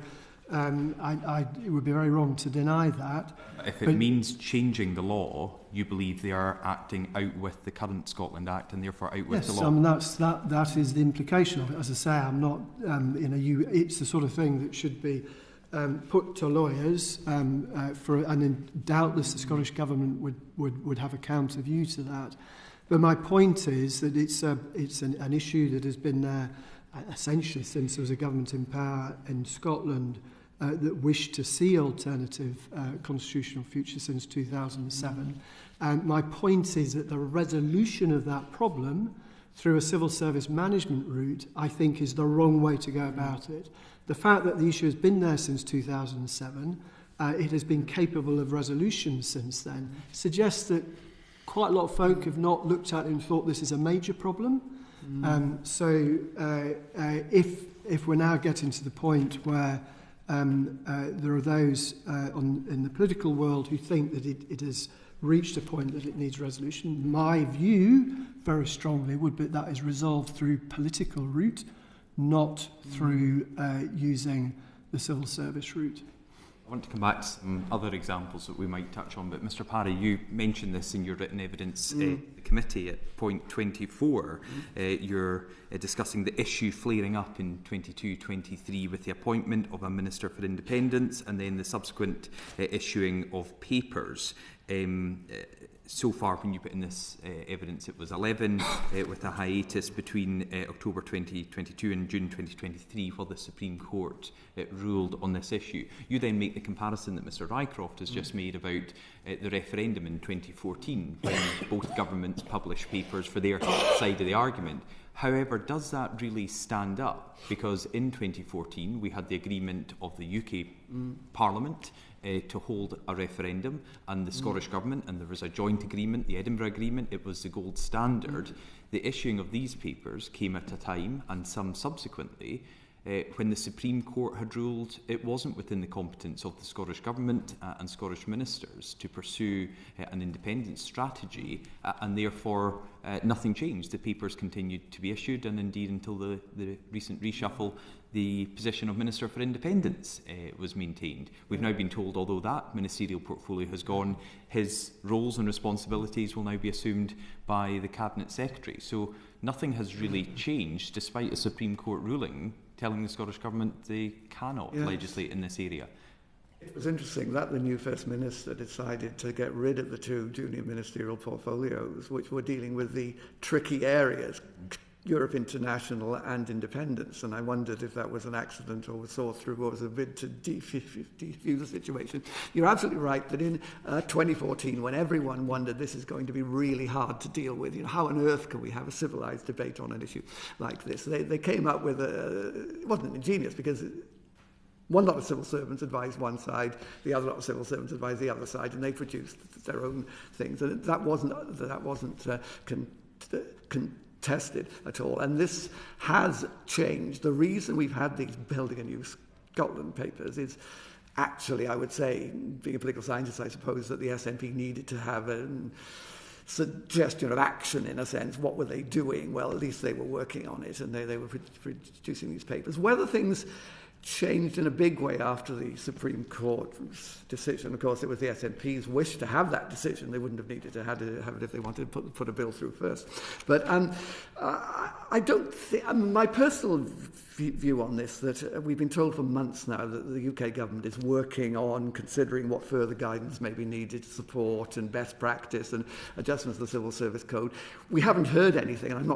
It would be very wrong to deny that. If it means changing the law, you believe they are acting out with the current Scotland Act and therefore out with the law? Yes, that is the implication of it. As I say, I'm not, it's the sort of thing that should be put to lawyers, and then doubtless the Scottish Government would have a counter view to that. But my point is that it's an issue that has been there essentially since there was a government in power in Scotland that wished to see alternative constitutional futures since 2007. And my point is that the resolution of that problem through a civil service management route, I think, is the wrong way to go about it. The fact that the issue has been there since 2007, it has been capable of resolution since then, suggests that quite a lot of folk have not looked at it and thought this is a major problem. If we're now getting to the point where there are those in the political world who think that it has reached a point that it needs resolution, my view, very strongly, would be that is resolved through political route, not through using the civil service route. I want to come back to some other examples that we might touch on, but Mr Parry, you mentioned this in your written evidence the committee at point 24. You're discussing the issue flaring up in 22-23 with the appointment of a Minister for Independence and then the subsequent issuing of papers. So far, when you put in this evidence, it was 11, with a hiatus between October 2022 and June 2023, while the Supreme Court ruled on this issue. You then make the comparison that Mr Rycroft has just made about the referendum in 2014, when both governments published papers for their side of the argument. However, does that really stand up? Because in 2014, we had the agreement of the UK Parliament to hold a referendum, and the Scottish Government, and there was a joint agreement, the Edinburgh Agreement, it was the gold standard. The issuing of these papers came at a time, and some subsequently, when the Supreme Court had ruled it wasn't within the competence of the Scottish Government and Scottish ministers to pursue an independence strategy, and therefore nothing changed. The papers continued to be issued, and indeed until the recent reshuffle, the position of Minister for Independence was maintained. We've now been told, although that ministerial portfolio has gone, his roles and responsibilities will now be assumed by the Cabinet Secretary. So nothing has really changed, despite a Supreme Court ruling telling the Scottish Government they cannot legislate in this area. It was interesting that the new First Minister decided to get rid of the two junior ministerial portfolios, which were dealing with the tricky areas, Europe International and Independence, and I wondered if that was an accident or was thought through or was a bid to defuse the situation. You're absolutely right that in 2014, when everyone wondered this is going to be really hard to deal with, how on earth can we have a civilised debate on an issue like this, they came up with it wasn't ingenious, because one lot of civil servants advised one side, the other lot of civil servants advised the other side, and they produced their own things, and that wasn't contested at all. And this has changed. The reason we've had these Building a New Scotland papers is actually, I would say, being a political scientist, I suppose that the SNP needed to have a suggestion of action, in a sense. What were they doing? Well, at least they were working on it, and they were producing these papers. Whether things changed in a big way after the Supreme Court's decision. Of course, it was the SNP's wish to have that decision. They wouldn't have needed to have it if they wanted to put a bill through first. But I don't think... my personal view on this, that we've been told for months now that the UK government is working on considering what further guidance may be needed to support and best practice and adjustments to the Civil Service Code. We haven't heard anything, and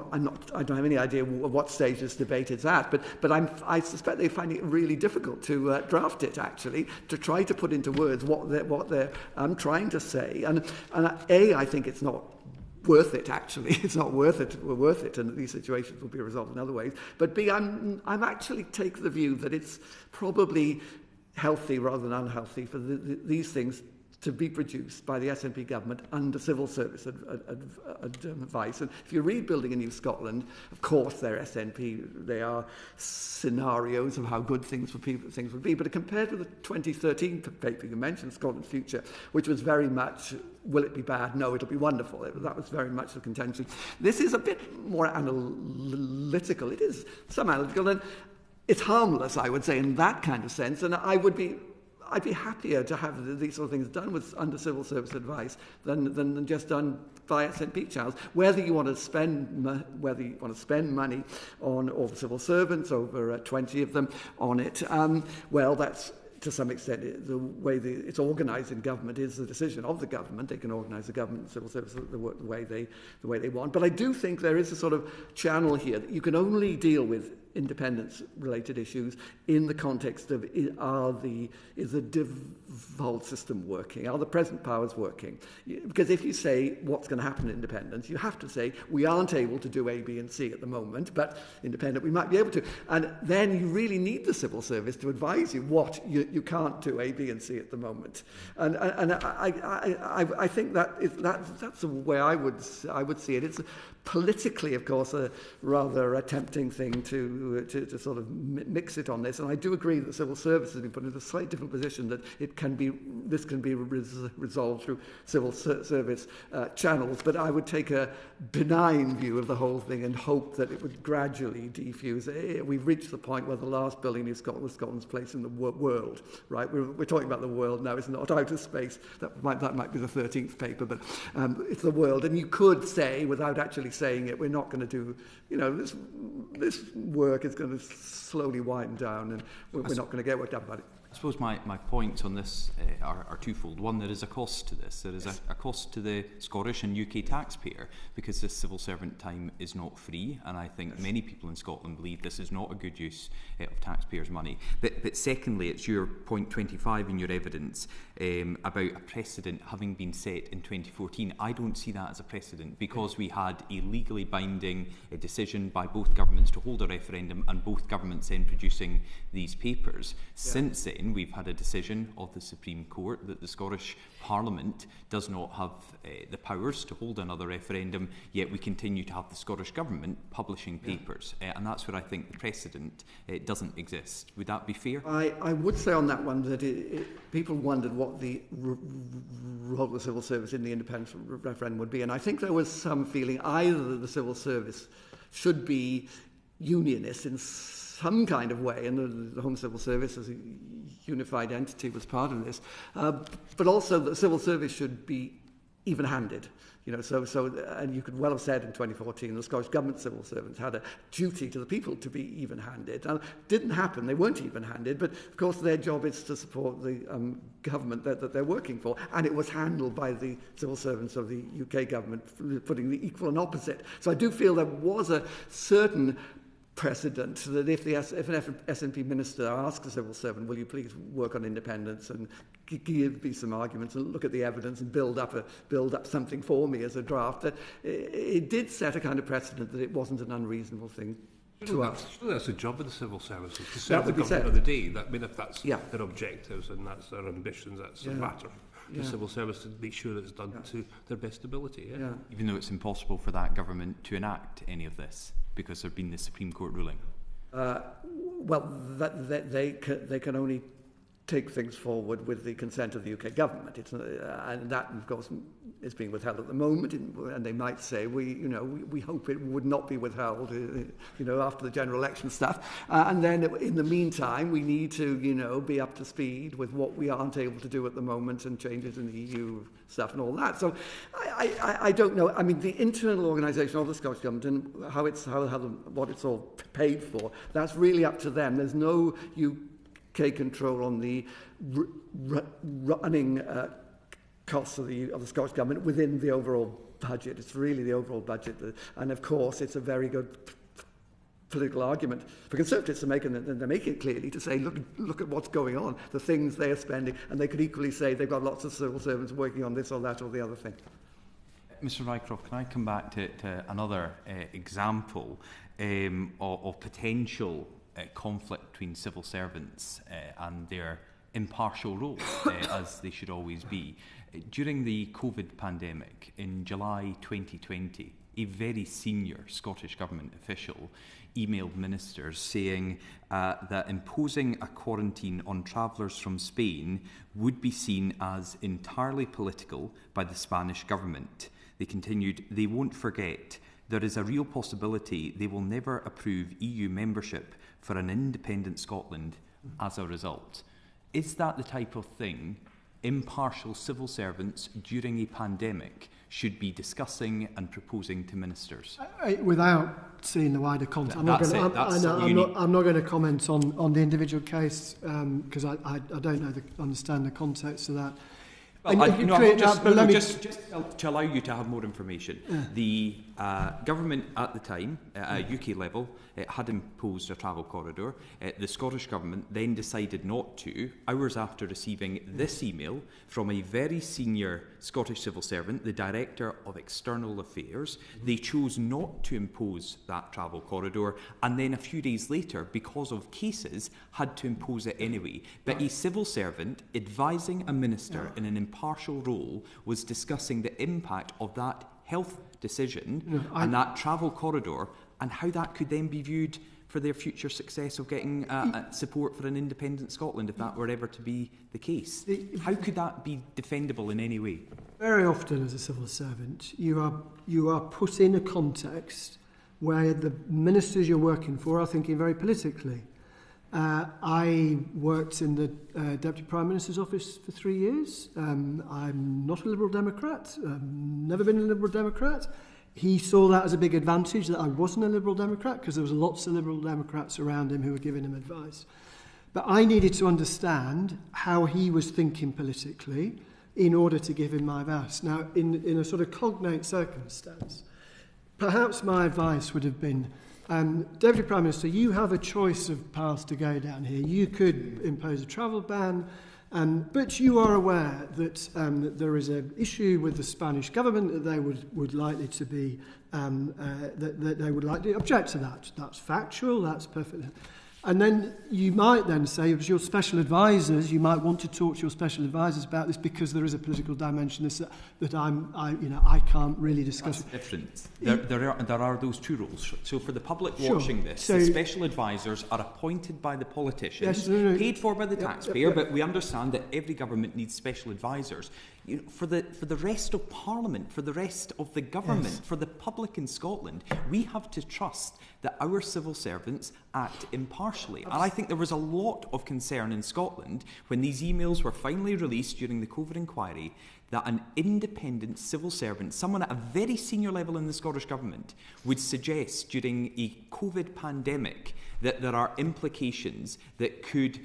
I don't have any idea what stage this debate is at, but I suspect they find it really difficult to draft it, actually, to try to put into words what they're trying to say. And I think it's not worth it, actually. It's not worth it, and these situations will be resolved in other ways. But B, I'm actually take the view that it's probably healthy rather than unhealthy for these things to be produced by the SNP government under civil service advice. And if you read Building a New Scotland, of course they're SNP, they are scenarios of how good things would be. But compared with the 2013 paper you mentioned, Scotland's Future, which was very much, will it be bad? No, it'll be wonderful. That was very much the contention. This is a bit more analytical. It is some analytical, and it's harmless, I would say, in that kind of sense, and I'd be happier to have these sort of things done under civil service advice than just done via St. Pete channels. Whether you want to spend money on all the civil servants, over 20 of them on it, well, that's to some extent the way it's organised in government is the decision of the government. They can organise the government and civil service the way they want. But I do think there is a sort of channel here that you can only deal with independence-related issues in the context of is the devolved system working? Are the present powers working? Because if you say what's going to happen in independence, you have to say we aren't able to do A, B and C at the moment, but independent we might be able to. And then you really need the civil service to advise you what you can't do A, B and C at the moment. And I think that's the way I would see it. It's politically, of course, a rather tempting thing to sort of mix it on this. And I do agree that the civil service has been put in a slightly different position, that this can be resolved through civil service channels. But I would take a benign view of the whole thing and hope that it would gradually defuse. We've reached the point where the last building in Scotland's place in the world, right? We're talking about the world now. It's not outer space. That might be the 13th paper, but it's the world. And you could say, without actually saying it, we're not going to do, this work is going to slowly wind down, and we're not going to get work done about it. I suppose my points on this are twofold. One, there is a cost to this. There is a cost to the Scottish and UK taxpayer, because this civil servant time is not free, and I think many people in Scotland believe this is not a good use of taxpayers' money. But secondly, it's your point 25 in your evidence about a precedent having been set in 2014. I don't see that as a precedent, because we had a legally binding decision by both governments to hold a referendum, and both governments then producing these papers. Since then, we've had a decision of the Supreme Court that the Scottish Parliament does not have the powers to hold another referendum, yet we continue to have the Scottish Government publishing papers. And that's where I think the precedent doesn't exist. Would that be fair? I would say on that one that people wondered what the role of the civil service in the independence referendum would be. And I think there was some feeling either that the civil service should be unionist in some kind of way, and the Home Civil Service as a unified entity was part of this, but also that the civil service should be even-handed. And you could well have said in 2014 the Scottish Government civil servants had a duty to the people to be even-handed. Now, it didn't happen, they weren't even-handed, but of course their job is to support the government that they're working for, and it was handled by the civil servants of the UK government, putting the equal and opposite. So I do feel there was a certain precedent that if an SNP minister asks a civil servant, will you please work on independence and give me some arguments and look at the evidence and build up something for me as a draft, that it did set a kind of precedent that it wasn't an unreasonable thing to ask. Surely that's the job of the civil services, to serve the government of the day. If that's their objectives and that's their ambitions, that's a matter. The civil service to make sure that it's done to their best ability. Even though it's impossible for that government to enact any of this, because there's been the Supreme Court ruling? They can only take things forward with the consent of the UK government. And that, of course, is being withheld at the moment. And they might say, we hope it would not be withheld, after the general election stuff. And then in the meantime, we need to, be up to speed with what we aren't able to do at the moment, and changes in the EU stuff and all that. So I don't know. I mean, the internal organisation of the Scottish Government and what it's all paid for, that's really up to them. There's no UK control on the running costs of the Scottish Government within the overall budget. It's really the overall budget. And of course, it's a very good political argument for Conservatives to make, and they're making it clearly to say, look at what's going on, the things they are spending, and they could equally say they've got lots of civil servants working on this or that or the other thing. Mr. Rycroft, can I come back to another example of potential conflict between civil servants and their impartial role, as they should always be? During the COVID pandemic in July 2020, a very senior Scottish Government official emailed ministers saying that imposing a quarantine on travellers from Spain would be seen as entirely political by the Spanish government. They continued, "They won't forget there is a real possibility they will never approve EU membership for an independent Scotland as a result. Is that the type of thing impartial civil servants during a pandemic should be discussing and proposing to ministers? Without seeing the wider context, I'm not going to comment on the individual case because I don't understand the context of that. Just to allow you to have more information, the government at the time, at UK level, had imposed a travel corridor. The Scottish Government then decided not to, hours after receiving this email from a very senior Scottish civil servant, the Director of External Affairs. They chose not to impose that travel corridor, and then a few days later, because of cases, had to impose it anyway. But a civil servant advising a minister in an impartial role was discussing the impact of that health decision and that travel corridor, and how that could then be viewed for their future success of getting support for an independent Scotland, if that were ever to be the case. How could that be defendable in any way? Very often as a civil servant, you are put in a context where the ministers you're working for are thinking very politically. I worked in the Deputy Prime Minister's office for 3 years. I'm not a Liberal Democrat, never been a Liberal Democrat. He saw that as a big advantage that I wasn't a Liberal Democrat, because there was lots of Liberal Democrats around him who were giving him advice. But I needed to understand how he was thinking politically in order to give him my advice. Now, in a sort of cognate circumstance, perhaps my advice would have been, Deputy Prime Minister, you have a choice of paths to go down here. You could impose a travel ban, but you are aware that there is an issue with the Spanish government that they would likely to be that they would likely object to that. That's factual. That's perfect. And then you might then say, as your special advisors, you might want to talk to your special advisors about this, because there is a political dimension that I can't really discuss. That's different. There are those two roles. So for the public watching this, the special advisors are appointed by the politicians, paid for by the taxpayer, but we understand that every government needs special advisors. For the rest of Parliament, for the rest of the government, for the public in Scotland, we have to trust that our civil servants act impartially. And I think there was a lot of concern in Scotland when these emails were finally released during the COVID inquiry, that an independent civil servant, someone at a very senior level in the Scottish Government, would suggest during a COVID pandemic that there are implications that could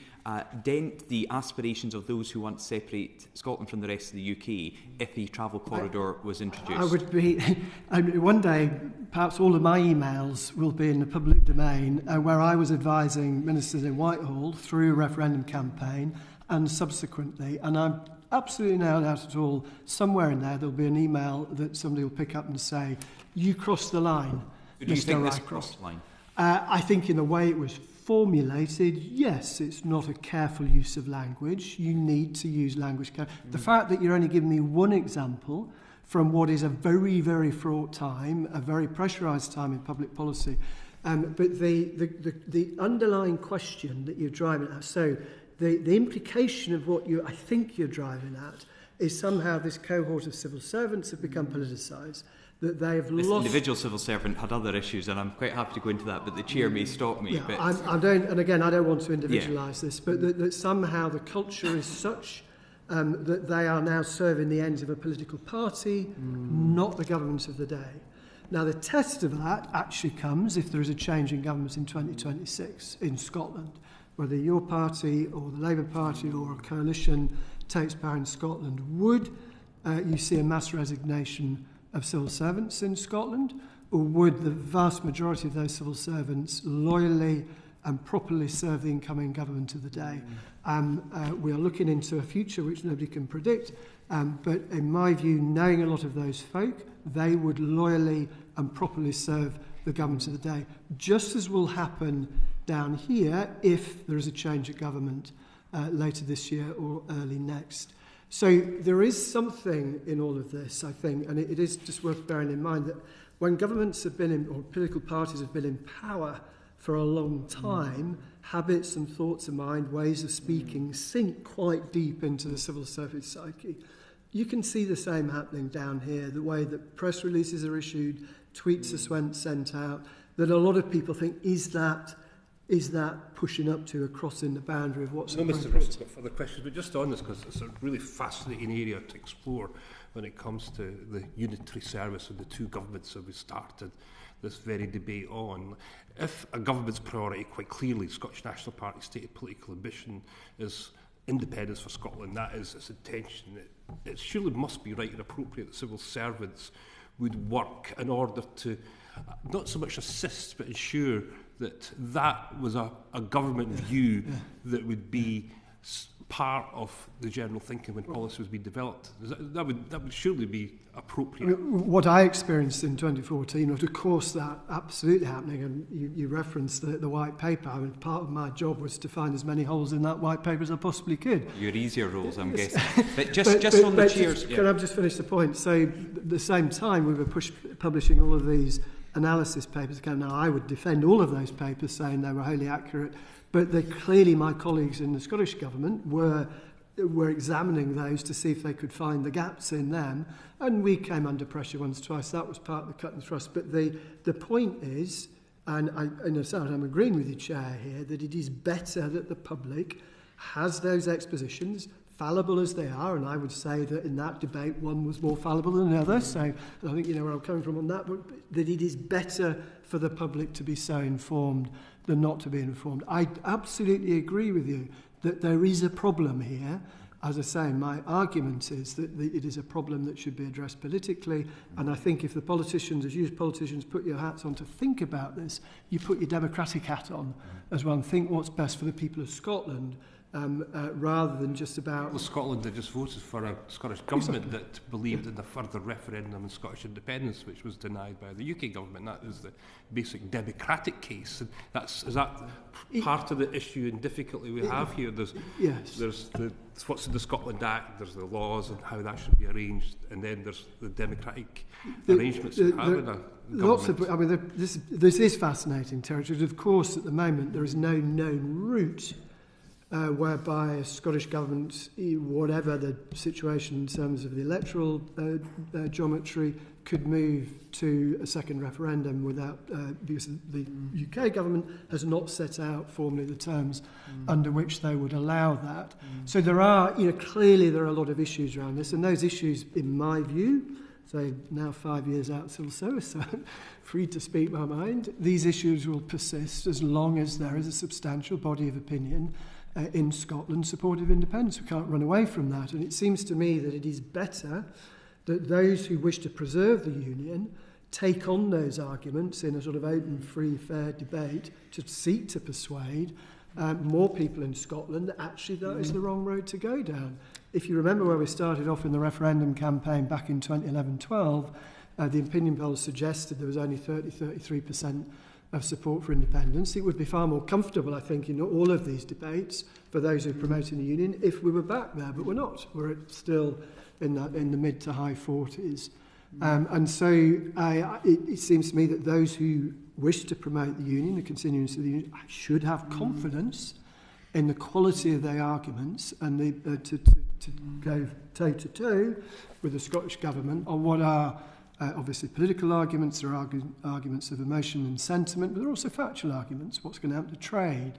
dent the aspirations of those who want to separate Scotland from the rest of the UK if a travel corridor was introduced. I would be, one day, perhaps all of my emails will be in the public domain, where I was advising ministers in Whitehall through a referendum campaign and subsequently, and I'm absolutely no doubt at all, somewhere in there there'll be an email that somebody will pick up and say, you crossed the line, Do you Mr. think this Rycroft. crossed the line? I think in the way it was formulated, yes, it's not a careful use of language. You need to use language carefully. The fact that you're only giving me one example from what is a very, very fraught time, a very pressurised time in public policy, but the underlying question that you're driving at, so the implication of what I think you're driving at is somehow this cohort of civil servants have become politicised, that they have this lost... individual civil servant had other issues, and I'm quite happy to go into that, but the chair may stop me. Yeah, but I don't, and again, I don't want to individualise this, but that somehow the culture is such that they are now serving the ends of a political party, not the government of the day. Now, the test of that actually comes if there is a change in government in 2026 in Scotland. Whether your party or the Labour Party or a coalition takes power in Scotland, would you see a mass resignation of civil servants in Scotland, or would the vast majority of those civil servants loyally and properly serve the incoming government of the day? We are looking into a future which nobody can predict, but in my view, knowing a lot of those folk, they would loyally and properly serve the government of the day, just as will happen down here if there is a change of government later this year or early next. So there is something in all of this, I think, and it is just worth bearing in mind that when governments have been in, or political parties have been in power for a long time, habits and thoughts of mind, ways of speaking, sink quite deep into the civil service psyche. you can see the same happening down here, the way that press releases are issued, tweets are sent out, that a lot of people think, is that pushing up to a crossing the boundary of what's appropriate? Mr. Russell, got further questions, but just on this, because it's a really fascinating area to explore when it comes to the unitary service and the two governments that we started this very debate on. If a government's priority, quite clearly, Scottish National Party stated political ambition is independence for Scotland, that is its intention, it surely must be right and appropriate that civil servants would work in order to not so much assist but ensure that that was a government view that would be part of the general thinking when policy was being developed. That would surely be appropriate. I mean, what I experienced in 2014 was, of course, that absolutely happening, and you referenced the white paper. I mean, part of my job was to find as many holes in that white paper as I possibly could. Your easier roles, I'm guessing. But just on the cheers... Can I just finish the point? So, at the same time, we were publishing all of these analysis papers. Again, now I would defend all of those papers, saying they were wholly accurate, but clearly my colleagues in the Scottish Government were examining those to see if they could find the gaps in them, and we came under pressure once, twice. That was part of the cut and thrust. But the point is, and I'm agreeing with your chair here, that it is better that the public has those expositions, fallible as they are, and I would say that in that debate one was more fallible than the other, so I think you know where I'm coming from on that, but that it is better for the public to be so informed than not to be informed. I absolutely agree with you that there is a problem here. As I say, my argument is that it is a problem that should be addressed politically, and I think if the politicians, as you as politicians, put your hats on to think about this, you put your democratic hat on as well and think what's best for the people of Scotland, rather than just about... Well, Scotland had just voted for a Scottish government that believed in the further referendum on Scottish independence, which was denied by the UK government. That is the basic democratic case. And is that part of the issue and difficulty we have here? There's what's in the Scotland Act, there's the laws and how that should be arranged, and then there's the democratic arrangements we have in a government. This is fascinating territory. Of course, at the moment, there is no known route whereby a Scottish government, whatever the situation in terms of the electoral geometry, could move to a second referendum without, because the UK government has not set out formally the terms under which they would allow that. So there are, clearly there are a lot of issues around this, and those issues, in my view, so now 5 years out of civil service, so I'm free to speak my mind, these issues will persist as long as there is a substantial body of opinion in Scotland supportive of independence. We can't run away from that, and it seems to me that it is better that those who wish to preserve the Union take on those arguments in a sort of open, free, fair debate to seek to persuade more people in Scotland that actually that is the wrong road to go down. If you remember where we started off in the referendum campaign back in 2011-12, the opinion polls suggested there was only 33% of support for independence. It would be far more comfortable, I think, in all of these debates for those who are promoting the Union if we were back there, but we're not. We're still in the mid to high 40s. And so it seems to me that those who wish to promote the Union, the continuance of the Union, should have confidence in the quality of their arguments and to go toe-to-toe with the Scottish Government on what are obviously political arguments. There are arguments of emotion and sentiment, but there are also factual arguments. What's going to happen to trade?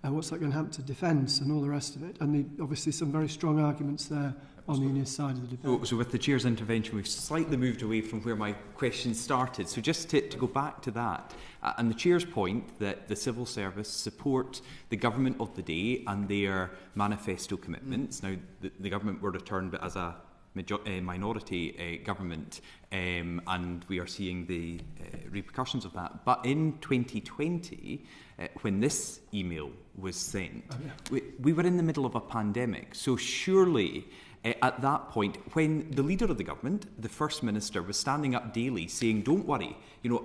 What's that going to happen to defence and all the rest of it? And obviously some very strong arguments there on the Unionist side of the debate. So with the Chair's intervention, we've slightly moved away from where my question started. So just to go back to that, and the Chair's point that the civil service support the government of the day and their manifesto commitments. Now, the government were returned as a minority government, and we are seeing the repercussions of that. But in 2020, when this email was sent, we were in the middle of a pandemic. So surely at that point, when the leader of the government, the First Minister, was standing up daily saying, don't worry,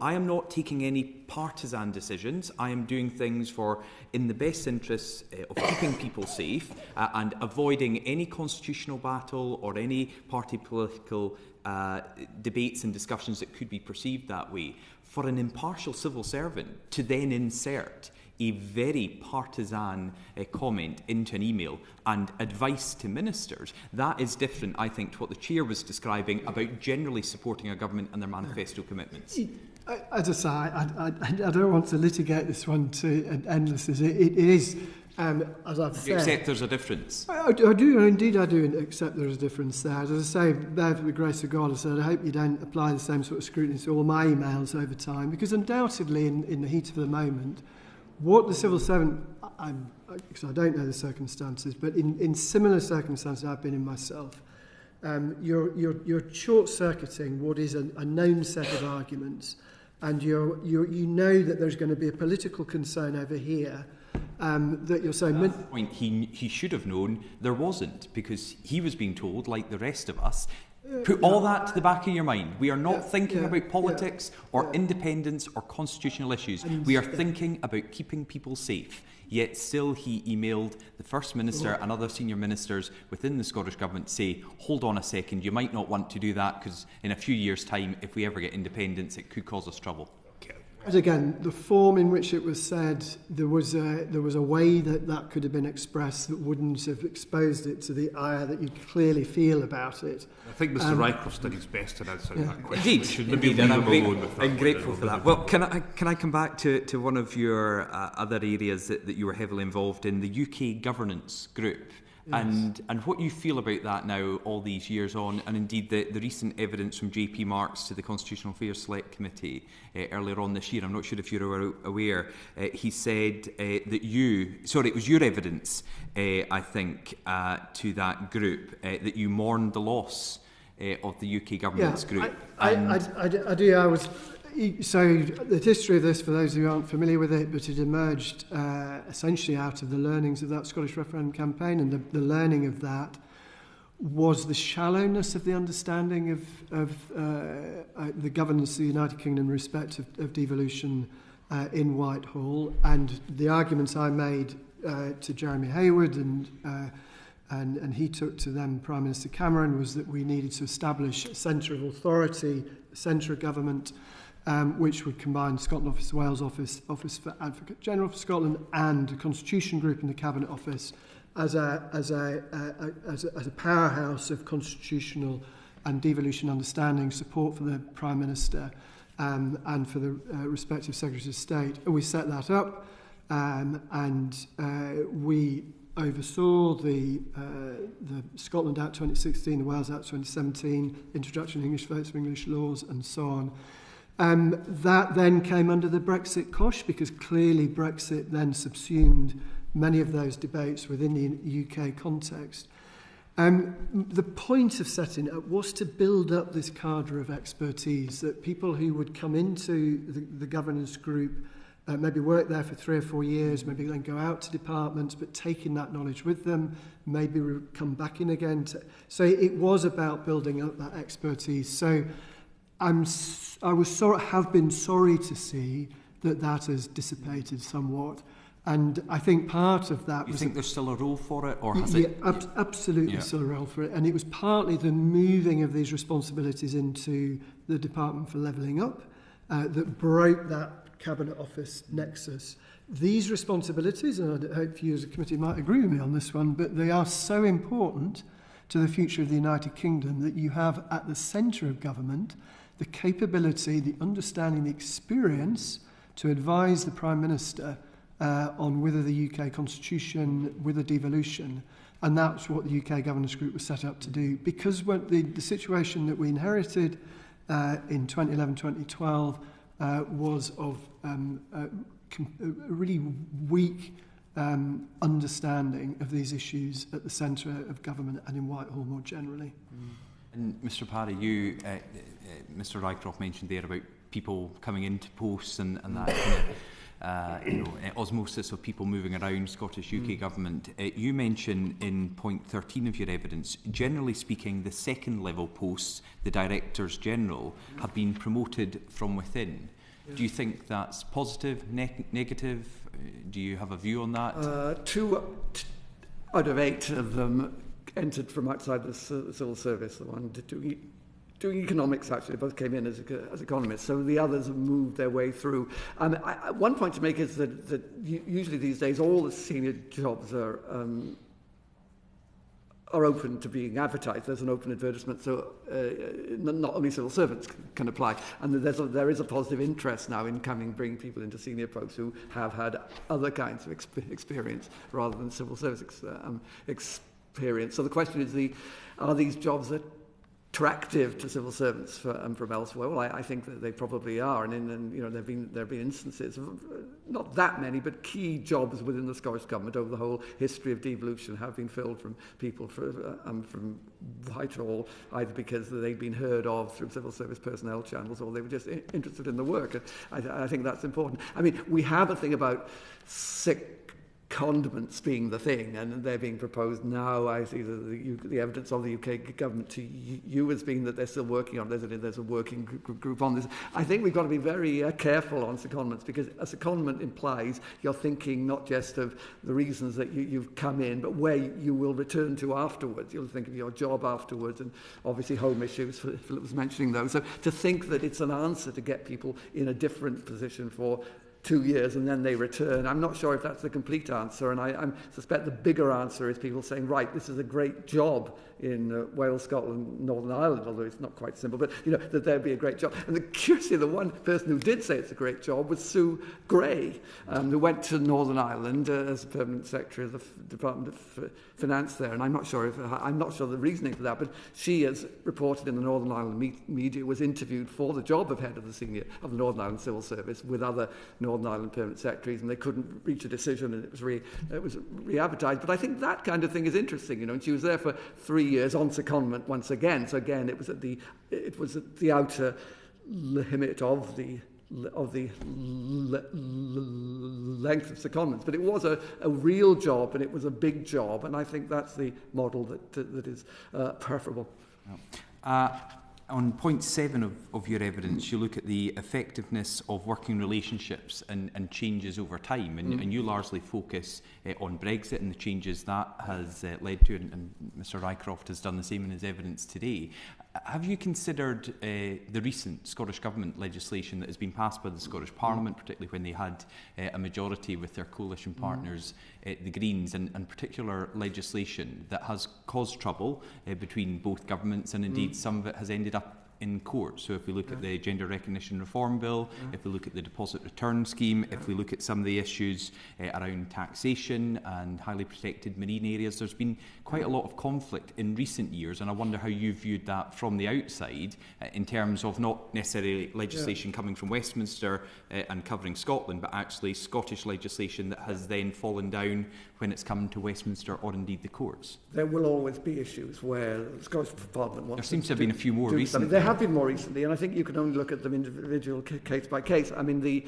I am not taking any partisan decisions. I am doing things in the best interests of keeping people safe and avoiding any constitutional battle or any party political debates and discussions that could be perceived that way, for an impartial civil servant to then insert a very partisan comment into an email and advice to ministers, that is different, I think, to what the Chair was describing about generally supporting a government and their manifesto commitments. As I say, I don't want to litigate this one to endlessness. It is, as I've said... You accept there's a difference? I do, indeed I do accept there's a difference there. As I say, there for the grace of God, I said, I hope you don't apply the same sort of scrutiny to all my emails over time, because undoubtedly, in the heat of the moment, what the civil servant, because I don't know the circumstances, but in similar circumstances I've been in myself, you're short-circuiting what is a known set of arguments, and you know that there's going to be a political concern over here that you're saying... At that point, he should have known there wasn't, because he was being told, like the rest of us, put all that to the back of your mind. We are not thinking about politics or independence or constitutional issues. We are thinking about keeping people safe. Yet still he emailed the First Minister and other senior ministers within the Scottish Government to say, hold on a second, you might not want to do that because in a few years' time, if we ever get independence, it could cause us trouble. But again, the form in which it was said, there was a way that could have been expressed that wouldn't have exposed it to the ire that you clearly feel about it. I think Mr. Rycroft did his best in answering that question. Indeed, and I'm grateful for that. Well, can I come back to one of your other areas that you were heavily involved in, the UK governance group? Yes. And what you feel about that now, all these years on, and indeed the recent evidence from JP Marks to the Constitutional Affairs Select Committee earlier on this year. I'm not sure if you're aware. He said that it was your evidence, I think, to that group, that you mourned the loss of the UK governance group. I do. So the history of this, for those who aren't familiar with it, but it emerged essentially out of the learnings of that Scottish referendum campaign, and the learning of that was the shallowness of the understanding of the governance of the United Kingdom in respect of devolution in Whitehall, and the arguments I made to Jeremy Hayward and he took to then Prime Minister Cameron was that we needed to establish a centre of authority, a centre of government, which would combine Scotland Office, Wales Office, Office for Advocate General for Scotland, and a Constitution Group in the Cabinet Office as a powerhouse of constitutional and devolution understanding, support for the Prime Minister and for the respective Secretaries of State. And we set that up, and we oversaw the Scotland Act 2016, the Wales Act 2017, introduction of English votes for English laws, and so on. That then came under the Brexit cosh, because clearly Brexit then subsumed many of those debates within the UK context. The point of setting it up was to build up this cadre of expertise, that people who would come into the governance group, maybe work there for 3 or 4 years, maybe then go out to departments, but taking that knowledge with them, maybe come back in again. So it was about building up that expertise. So have been sorry to see that has dissipated somewhat, and I think part of that was... You think there's still a role for it, or has it... Absolutely still a role for it, and it was partly the moving of these responsibilities into the Department for Levelling Up that broke that Cabinet Office nexus. These responsibilities, and I hope you as a committee might agree with me on this one, but they are so important to the future of the United Kingdom that you have at the centre of government the capability, the understanding, the experience to advise the Prime Minister on whether the UK Constitution, with a devolution, and that's what the UK Governance Group was set up to do. Because when the situation that we inherited in 2011-2012 was of a really weak understanding of these issues at the centre of government and in Whitehall more generally. And Mr. Parry, Mr. Rycroft mentioned there about people coming into posts and that kind of osmosis of people moving around Scottish UK government. You mention in point 13 of your evidence, generally speaking, the second level posts, the Directors General, have been promoted from within. Yeah. Do you think that's positive, negative? Do you have a view on that? 2 out of 8 of them entered from outside the civil service. The one doing economics, actually. They both came in as economists, so the others have moved their way through. One point to make is that usually these days all the senior jobs are open to being advertised. There's an open advertisement, so not only civil servants can apply. And there is a positive interest now in bringing people into senior posts who have had other kinds of experience rather than civil service experience. So the question is, are these jobs attractive to civil servants from elsewhere? Well, I think that they probably are, and there have been instances of not that many, but key jobs within the Scottish Government over the whole history of devolution have been filled from people from Whitehall, either because they've been heard of through civil service personnel channels, or they were just interested in the work. I think that's important. I mean, we have a thing about sick condiments being the thing, and they're being proposed now. I see the evidence of the UK government to you as being that they're still working on it. There's a working group on this. I think we've got to be very careful on secondments, because a secondment implies you're thinking not just of the reasons that you've come in, but where you will return to afterwards. You'll think of your job afterwards, and obviously home issues. Philip was mentioning those. So to think that it's an answer to get people in a different position for 2 years and then they return, I'm not sure if that's the complete answer, and I suspect the bigger answer is people saying, right, this is a great job in Wales, Scotland, Northern Ireland, although it's not quite simple, but that there'd be a great job. And curiously, the one person who did say it's a great job was Sue Gray, who went to Northern Ireland as a permanent secretary of the Department of Finance there, and I'm not sure the reasoning for that, but she, as reported in the Northern Ireland media, was interviewed for the job of head of the Northern Ireland Civil Service with other Northern Ireland permanent secretaries, and they couldn't reach a decision, and it was re-advertised. But I think that kind of thing is interesting, and she was there for 3 years on secondment once again. So again, it was at the outer limit of the length of secondments, but it was a real job, and it was a big job, and I think that's the model that is preferable. On point 7 of your evidence, you look at the effectiveness of working relationships and changes over time, and you largely focus on Brexit and the changes that has led to, and Mr Rycroft has done the same in his evidence today. Have you considered the recent Scottish Government legislation that has been passed by the Scottish Parliament, particularly when they had a majority with their coalition partners, the Greens, and particular legislation that has caused trouble between both governments, and indeed some of it has ended up in court? So if we look at the Gender Recognition Reform Bill, if we look at the Deposit Return Scheme, if we look at some of the issues around taxation and highly protected marine areas, there's been quite a lot of conflict in recent years, and I wonder how you viewed that from the outside in terms of not necessarily legislation coming from Westminster and covering Scotland, but actually Scottish legislation that has then fallen down when it's come to Westminster or indeed the courts. There will always be issues where the Scottish Parliament wants. There seems to have been a few more recently. There have been more recently, and I think you can only look at them individual case by case. I mean, the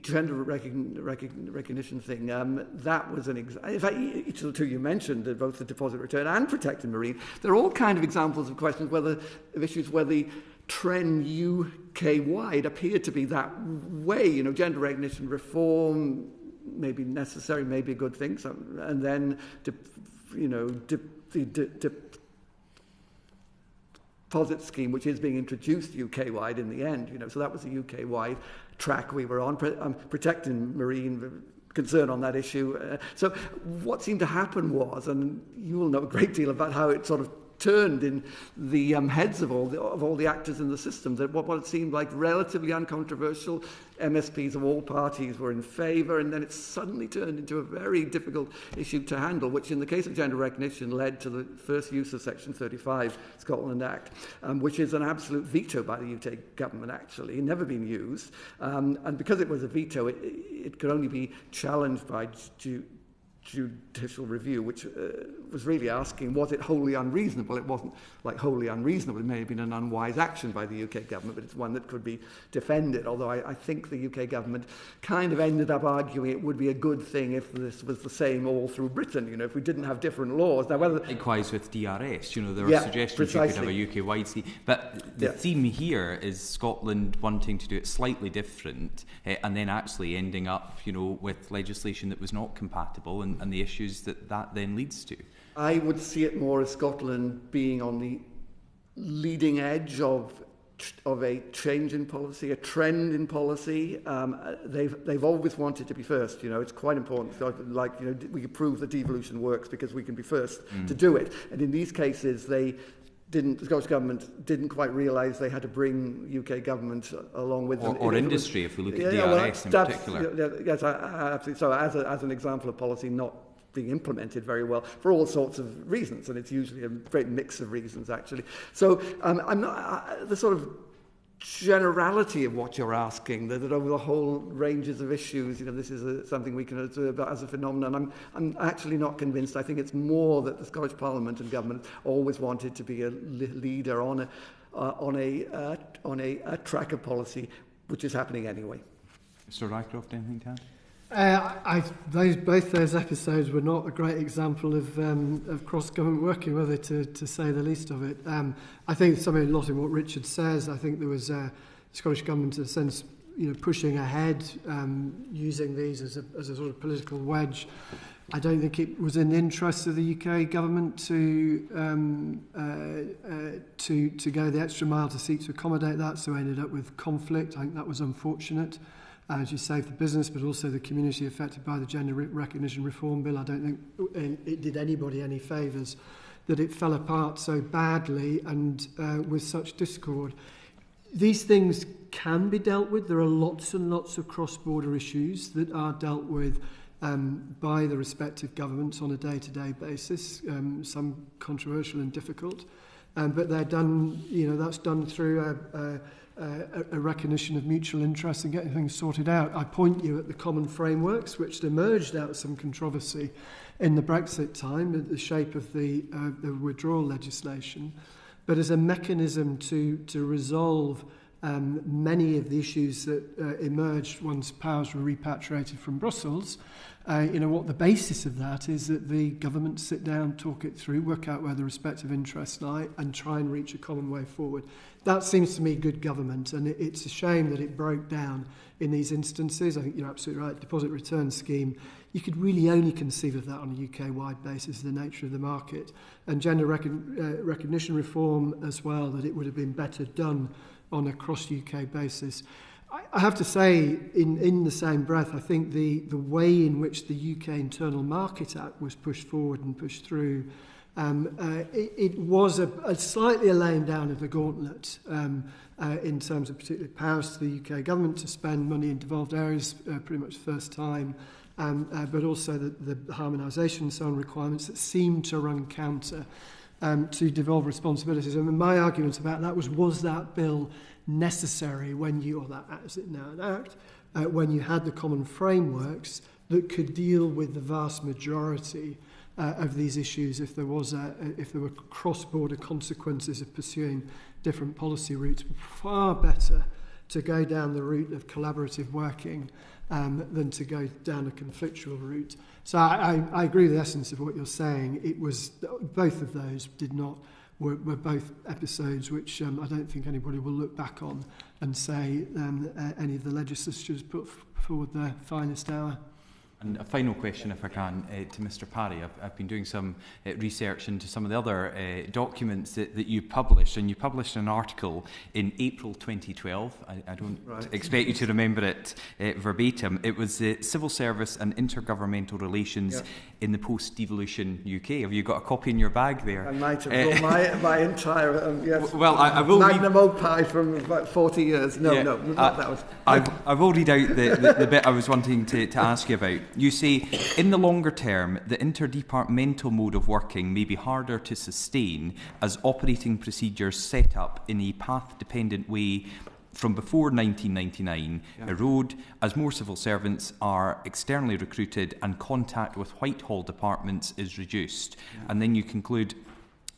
gender recognition thing, that was an example. In fact, each of the two you mentioned, both the deposit return and protected marine, they're all kind of examples of questions of issues where the trend UK-wide appeared to be that way. Gender recognition reform may be necessary, may be a good thing, and then the deposit scheme, which is being introduced UK-wide in the end, so that was the UK-wide track we were on, protecting marine, concern on that issue. So what seemed to happen was, and you will know a great deal about how it sort of turned in the heads of all the actors in the system, that what seemed like relatively uncontroversial MSPs of all parties were in favour, and then it suddenly turned into a very difficult issue to handle, which in the case of gender recognition led to the first use of Section 35 Scotland Act, which is an absolute veto by the UK government, actually, never been used, and because it was a veto, it could only be challenged by judicial review, which was really asking, was it wholly unreasonable? It wasn't like wholly unreasonable. It may have been an unwise action by the UK government, but it's one that could be defended, although I think the UK government kind of ended up arguing it would be a good thing if this was the same all through Britain, if we didn't have different laws. Now, whether likewise with DRS, there were suggestions precisely. You could have a UK-wide scheme, but the theme here is Scotland wanting to do it slightly different, and then actually ending up, with legislation that was not compatible, and the issues that then leads to. I would see it more as Scotland being on the leading edge of a change in policy, a trend in policy. They've always wanted to be first. It's quite important. We can prove that devolution works because we can be first to do it. And in these cases, the Scottish Government didn't quite realise they had to bring UK government along with them. Or industry, if we look at DRS in particular. Yes, absolutely. So as an example of policy not being implemented very well for all sorts of reasons, and it's usually a great mix of reasons, actually. So I'm not the sort of generality of what you're asking, that over the whole ranges of issues, this is something we can observe as a phenomenon. I'm actually not convinced. I think it's more that the Scottish Parliament and government always wanted to be a leader on a track of policy, which is happening anyway. Mr. Rycroft, anything to add? Both those episodes were not a great example of cross-government working, were they, to say the least of it. I think a lot in what Richard says. I think there was the Scottish Government, in a sense, pushing ahead, using these as a sort of political wedge. I don't think it was in the interest of the UK government to go the extra mile to seek to accommodate that, so ended up with conflict. I think that was unfortunate. As you say, for the business, but also the community affected by the Gender Recognition Reform Bill. I don't think it did anybody any favours that it fell apart so badly and with such discord. These things can be dealt with. There are lots and lots of cross-border issues that are dealt with by the respective governments on a day-to-day basis, some controversial and difficult. But they're done, that's done through a recognition of mutual interest and getting things sorted out. I point you at the common frameworks, which emerged out of some controversy in the Brexit time, in the shape of the withdrawal legislation, but as a mechanism to resolve many of the issues that emerged once powers were repatriated from Brussels. What the basis of that is that the government sit down, talk it through, work out where the respective interests lie, and try and reach a common way forward. That seems to me good government, and it's a shame that it broke down in these instances. I think you're absolutely right. Deposit return scheme, you could really only conceive of that on a UK-wide basis, the nature of the market. And gender recognition reform as well, that it would have been better done on a cross-UK basis. I have to say, in the same breath, I think the way in which the UK Internal Market Act was pushed forward and pushed through, it was a slightly a laying down of the gauntlet in terms of particular powers to the UK government to spend money in devolved areas pretty much the first time, but also the harmonisation and so on requirements that seemed to run counter to devolve responsibilities. And my argument about that was that bill necessary when you, or that as it now an act, when you had the common frameworks that could deal with the vast majority of these issues if there were cross-border consequences of pursuing different policy routes. Far better to go down the route of collaborative working than to go down a conflictual route. So I agree with the essence of what you're saying. It was both of those were both episodes which I don't think anybody will look back on and say any of the legislatures put forward their finest hour. And a final question, if I can, to Mr. Parry. I've been doing some research into some of the other documents that you published, and you published an article in April 2012. I don't expect you to remember it verbatim. It was the Civil Service and Intergovernmental Relations in the post-devolution UK. Have you got a copy in your bag there? I might have got my entire well, I will magnum opus from about 40 years. No, not that was. I will read out the bit I was wanting to ask you about. You say, in the longer term, the interdepartmental mode of working may be harder to sustain as operating procedures set up in a path-dependent way from before 1999 erode as more civil servants are externally recruited and contact with Whitehall departments is reduced. And then you conclude,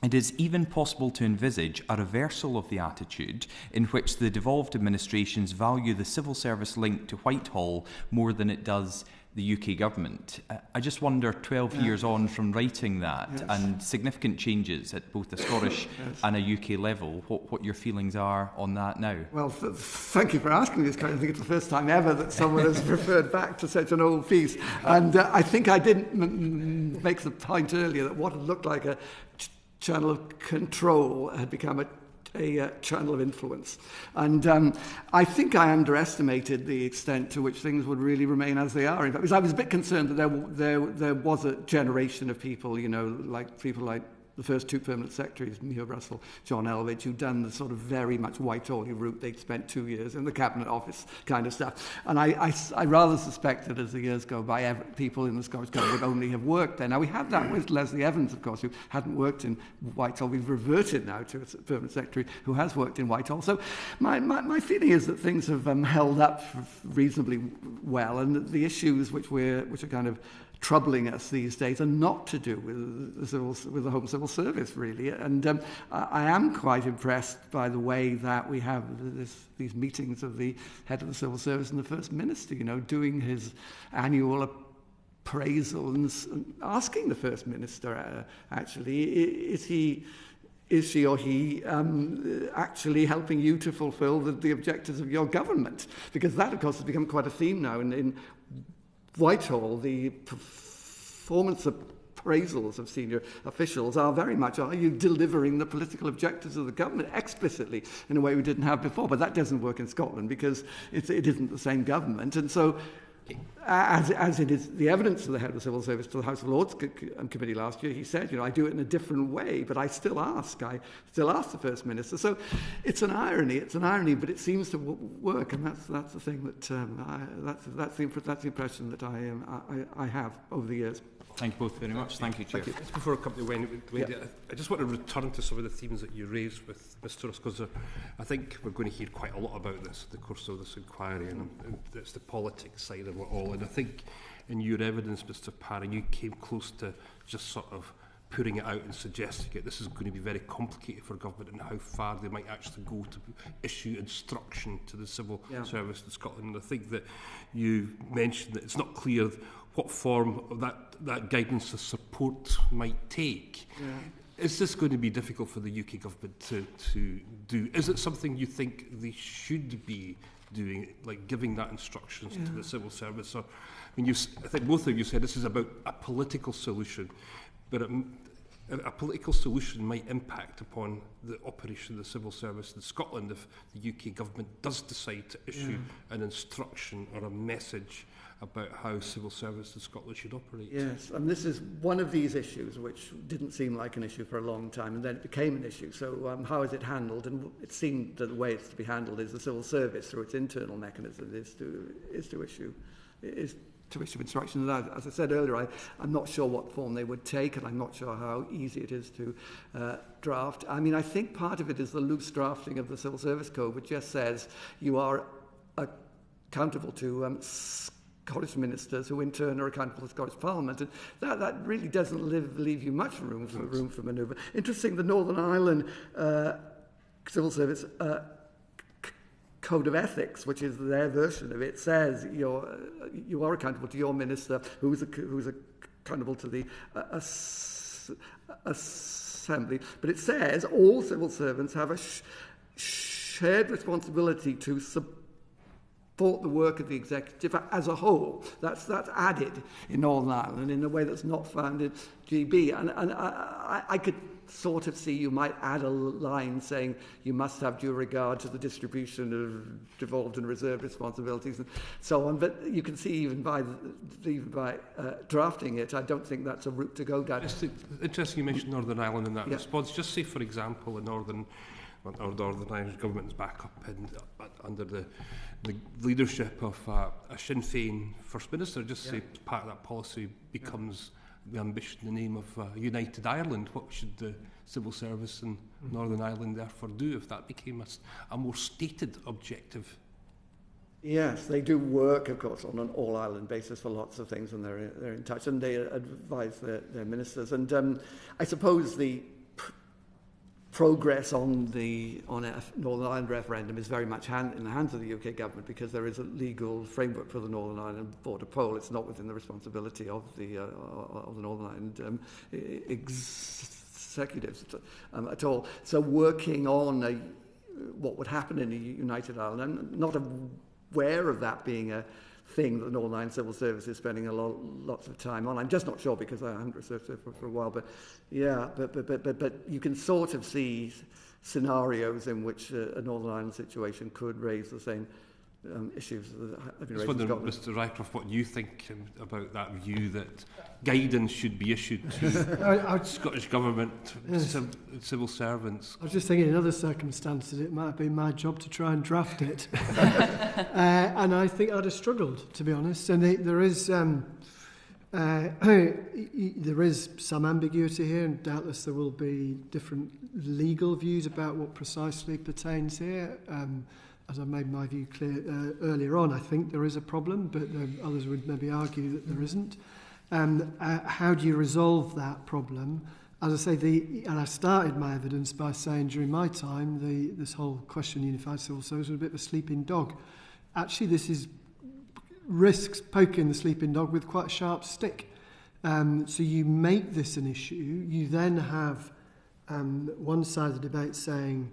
it is even possible to envisage a reversal of the attitude in which the devolved administrations value the civil service link to Whitehall more than it does the UK government. I just wonder, 12 years on from writing that and significant changes at both the Scottish and a UK level, what your feelings are on that now? Well, thank you for asking this kind of thing. It's the first time ever that someone has referred back to such an old piece. And I think I didn't make the point earlier that what looked like a channel of control had become a a channel of influence. And I think I underestimated the extent to which things would really remain as they are. In fact, because I was a bit concerned that there was a generation of people, people like the first two permanent secretaries, Mia Russell, John Elvidge, who'd done the sort of very much Whitehall route. They'd spent 2 years in the Cabinet Office kind of stuff. And I rather suspect that as the years go by, people in the Scottish Government would only have worked there. Now, we had that with Leslie Evans, of course, who hadn't worked in Whitehall. We've reverted now to a permanent secretary who has worked in Whitehall. So my feeling is that things have held up reasonably well, and the issues which are kind of troubling us these days are not to do with the Home Civil Service, really. And I am quite impressed by the way that we have these meetings of the head of the Civil Service and the First Minister, doing his annual appraisal and asking the First Minister, actually, is she or he actually helping you to fulfil the objectives of your government? Because that, of course, has become quite a theme now in Whitehall. The performance appraisals of senior officials are very much, are you delivering the political objectives of the government explicitly in a way we didn't have before? But that doesn't work in Scotland because it isn't the same government. And so, as it is the evidence of the head of the Civil Service to the House of Lords Committee last year, he said, I do it in a different way, but I still ask the First Minister. So it's an irony, but it seems to work, and that's the thing that that's the impression that I have over the years. Thank you both very much. Thank you, Chair. Thank you. Just before I come to Wendy, I just want to return to some of the themes that you raised with Mr. Ross, because I think we're going to hear quite a lot about this in the course of this inquiry, and it's the politics side of it all. And I think in your evidence, Mr. Parry, you came close to just sort of putting it out and suggesting it. This is going to be very complicated for government and how far they might actually go to issue instruction to the civil service in Scotland. And I think that you mentioned that it's not clear what form that guidance or support might take. Is this going to be difficult for the UK government to do? Is it something you think they should be doing, like giving that instructions to the civil service? Or, I think both of you said this is about a political solution, but a political solution might impact upon the operation of the civil service in Scotland if the UK government does decide to issue an instruction or a message about how civil service in Scotland should operate. Yes, and this is one of these issues which didn't seem like an issue for a long time, and then it became an issue. So how is it handled? And it seemed that the way it's to be handled is the civil service, through its internal mechanism, is to issue instructions. And as I said earlier, I'm not sure what form they would take, and I'm not sure how easy it is to draft. I mean, I think part of it is the loose drafting of the Civil Service Code, which just says you are accountable to Scottish ministers, who in turn are accountable to the Scottish Parliament, and that really doesn't leave you much room for manoeuvre. Interesting, the Northern Ireland Civil Service Code of Ethics, which is their version of it, says you are accountable to your minister, who's accountable to the Assembly. But it says all civil servants have a shared responsibility to support the work of the executive as a whole. That's added in Northern Ireland in a way that's not found in GB. And I could sort of see you might add a line saying you must have due regard to the distribution of devolved and reserved responsibilities and so on. But you can see even by drafting it, I don't think that's a route to go down. It's interesting you mentioned Northern Ireland in that response. Just say, for example, the Northern Irish government's back up under the leadership of a Sinn Féin First Minister. Just say part of that policy becomes the ambition, the name of United Ireland. What should the civil service in Northern Ireland therefore do if that became a more stated objective? Yes, they do work, of course, on an all-Ireland basis for lots of things, and they're in touch, and they advise their ministers. And I suppose the progress on a Northern Ireland referendum is very much in the hands of the UK government, because there is a legal framework for the Northern Ireland border poll. It's not within the responsibility of the Northern Ireland executives at all. So working on what would happen in a united Ireland, I'm not aware of that being a thing that the Northern Ireland Civil Service is spending lots of time on. I'm just not sure because I haven't researched it for a while. But yeah, but you can sort of see scenarios in which a Northern Ireland situation could raise the same issues that have been raised in Scotland. Mr. Rycroft, what you think about that view that guidance should be issued to Scottish Government civil servants? I was just thinking in other circumstances it might have been my job to try and draft it. And I think I'd have struggled, to be honest. And there is some ambiguity here, and doubtless there will be different legal views about what precisely pertains here. As I made my view clear earlier on, I think there is a problem, but others would maybe argue that there isn't. How do you resolve that problem? As I say, and I started my evidence by saying during my time, this whole question of unified civil service was a bit of a sleeping dog. Actually, this risks poking the sleeping dog with quite a sharp stick. So you make this an issue. You then have one side of the debate saying,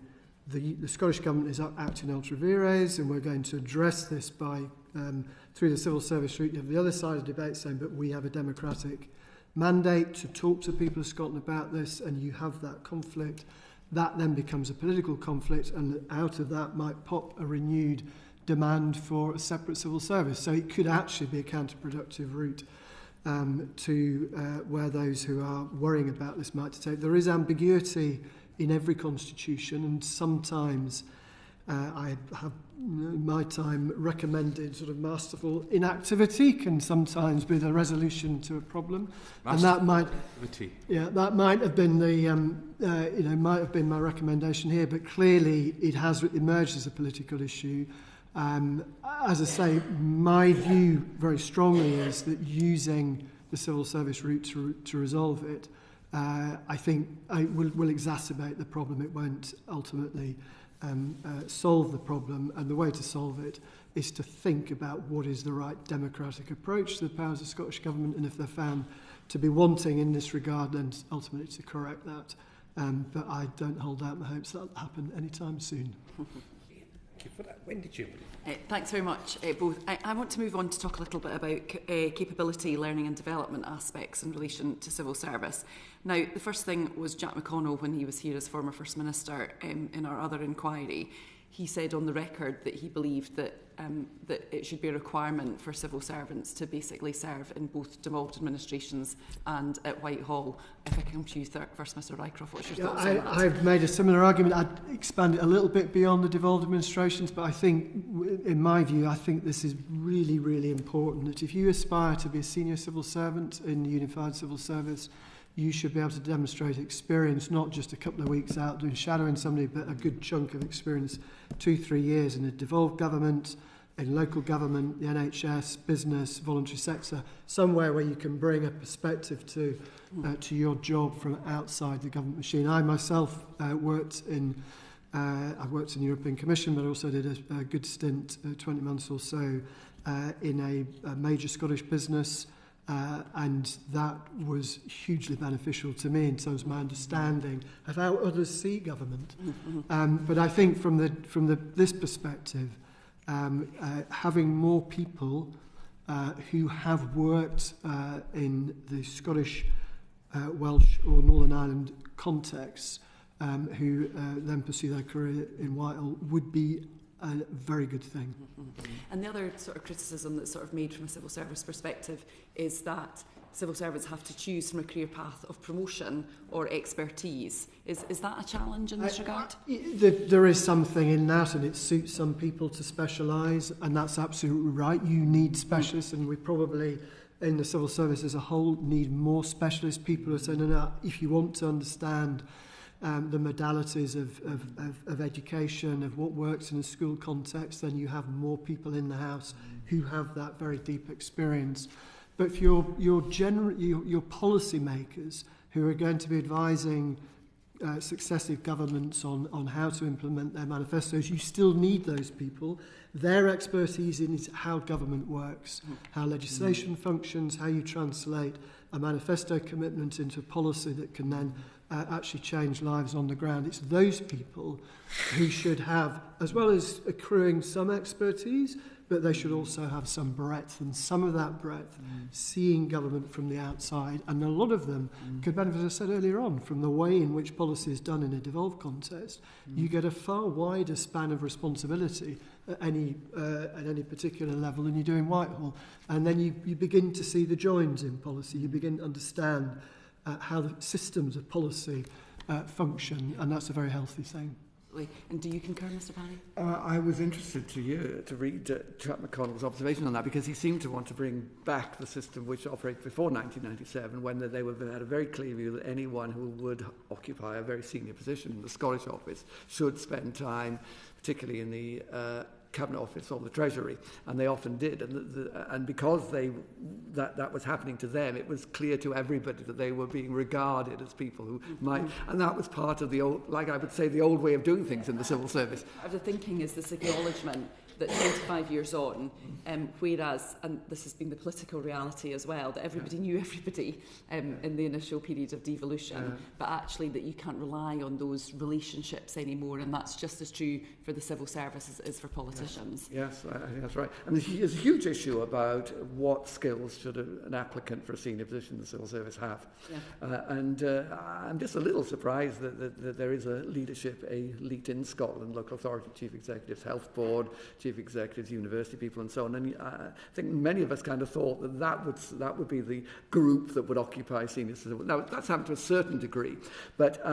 the Scottish Government is acting ultra vires, and we're going to address this by through the civil service route. You have the other side of the debate saying, but we have a democratic mandate to talk to people of Scotland about this, and you have that conflict. That then becomes a political conflict, and out of that might pop a renewed demand for a separate civil service. So it could actually be a counterproductive route to where those who are worrying about this might take. There is ambiguity in every constitution, and sometimes I have in my time recommended sort of masterful inactivity can sometimes be the resolution to a problem, and that might have been the might have been my recommendation here, but clearly it has emerged as a political issue. As I say, my view very strongly is that using the civil service route to resolve it, I think it will exacerbate the problem. It won't ultimately solve the problem, and the way to solve it is to think about what is the right democratic approach to the powers of Scottish Government, and if they're found to be wanting in this regard, then ultimately to correct that. But I don't hold out my hopes that'll happen anytime soon. Thank you for that. When did you? Thanks very much, both. I want to move on to talk a little bit about capability, learning and development aspects in relation to civil service. Now, the first thing was Jack McConnell, when he was here as former First Minister in our other inquiry. He said on the record that he believed that it should be a requirement for civil servants to basically serve in both devolved administrations and at Whitehall. If I come to you first, Mr. Rycroft, what's your thoughts on that? I've made a similar argument. I'd expand it a little bit beyond the devolved administrations, but I think, in my view, I think this is really, really important, that if you aspire to be a senior civil servant in the unified civil service, you should be able to demonstrate experience, not just a couple of weeks out doing shadowing somebody, but a good chunk of experience, 2-3 years in a devolved government, in local government, the NHS, business, voluntary sector, somewhere where you can bring a perspective to your job from outside the government machine. I myself worked in the European Commission, but also did a good stint, 20 months or so, in a major Scottish business. And that was hugely beneficial to me in terms of my understanding of how others see government. But I think from this perspective, having more people who have worked in the Scottish, Welsh or Northern Ireland contexts, who then pursue their career in Whitehall, would be a very good thing. And the other sort of criticism that's sort of made from a civil service perspective is that civil servants have to choose from a career path of promotion or expertise. Is that a challenge in this regard? There is something in that, and it suits some people to specialise, and that's absolutely right. You need specialists, and we probably, in the civil service as a whole, need more specialist people who are saying, no, if you want to understand the modalities of education, of what works in a school context, then you have more people in the house who have that very deep experience. But for your policy makers who are going to be advising successive governments on how to implement their manifestos, you still need those people. Their expertise in is how government works, how legislation functions, how you translate a manifesto commitment into policy that can then actually change lives on the ground. It's those people who should have, as well as accruing some expertise, but they should also have some breadth, and some of that breadth, seeing government from the outside, and a lot of them could benefit, as I said earlier on, from the way in which policy is done in a devolved context. You get a far wider span of responsibility at any particular level than you do in Whitehall, and then you begin to see the joins in policy. You begin to understand how the systems of policy function, and that's a very healthy thing. And do you concur, Mr. Parry? I was interested to read Chap McConnell's observation on that, because he seemed to want to bring back the system which operated before 1997, when they had a very clear view that anyone who would occupy a very senior position in the Scottish office should spend time, particularly in the Cabinet Office or the Treasury, and they often did, and because that was happening to them, it was clear to everybody that they were being regarded as people who might, and that was part of the old, like I would say, the old way of doing things in the civil service. The thinking is this acknowledgement that 25 years on, whereas, and this has been the political reality as well, that everybody knew everybody in the initial period of devolution, but actually that you can't rely on those relationships anymore, and that's just as true for the civil service as it is for politicians. Yes, I think that's right. And there's a huge issue about what skills should an applicant for a senior position in the civil service have. And I'm just a little surprised that there is a leadership elite in Scotland, local authority, chief executives, health board, chief executives, university people, and so on. And I think many of us kind of thought that would be the group that would occupy senior civil. Now, that's happened to a certain degree, but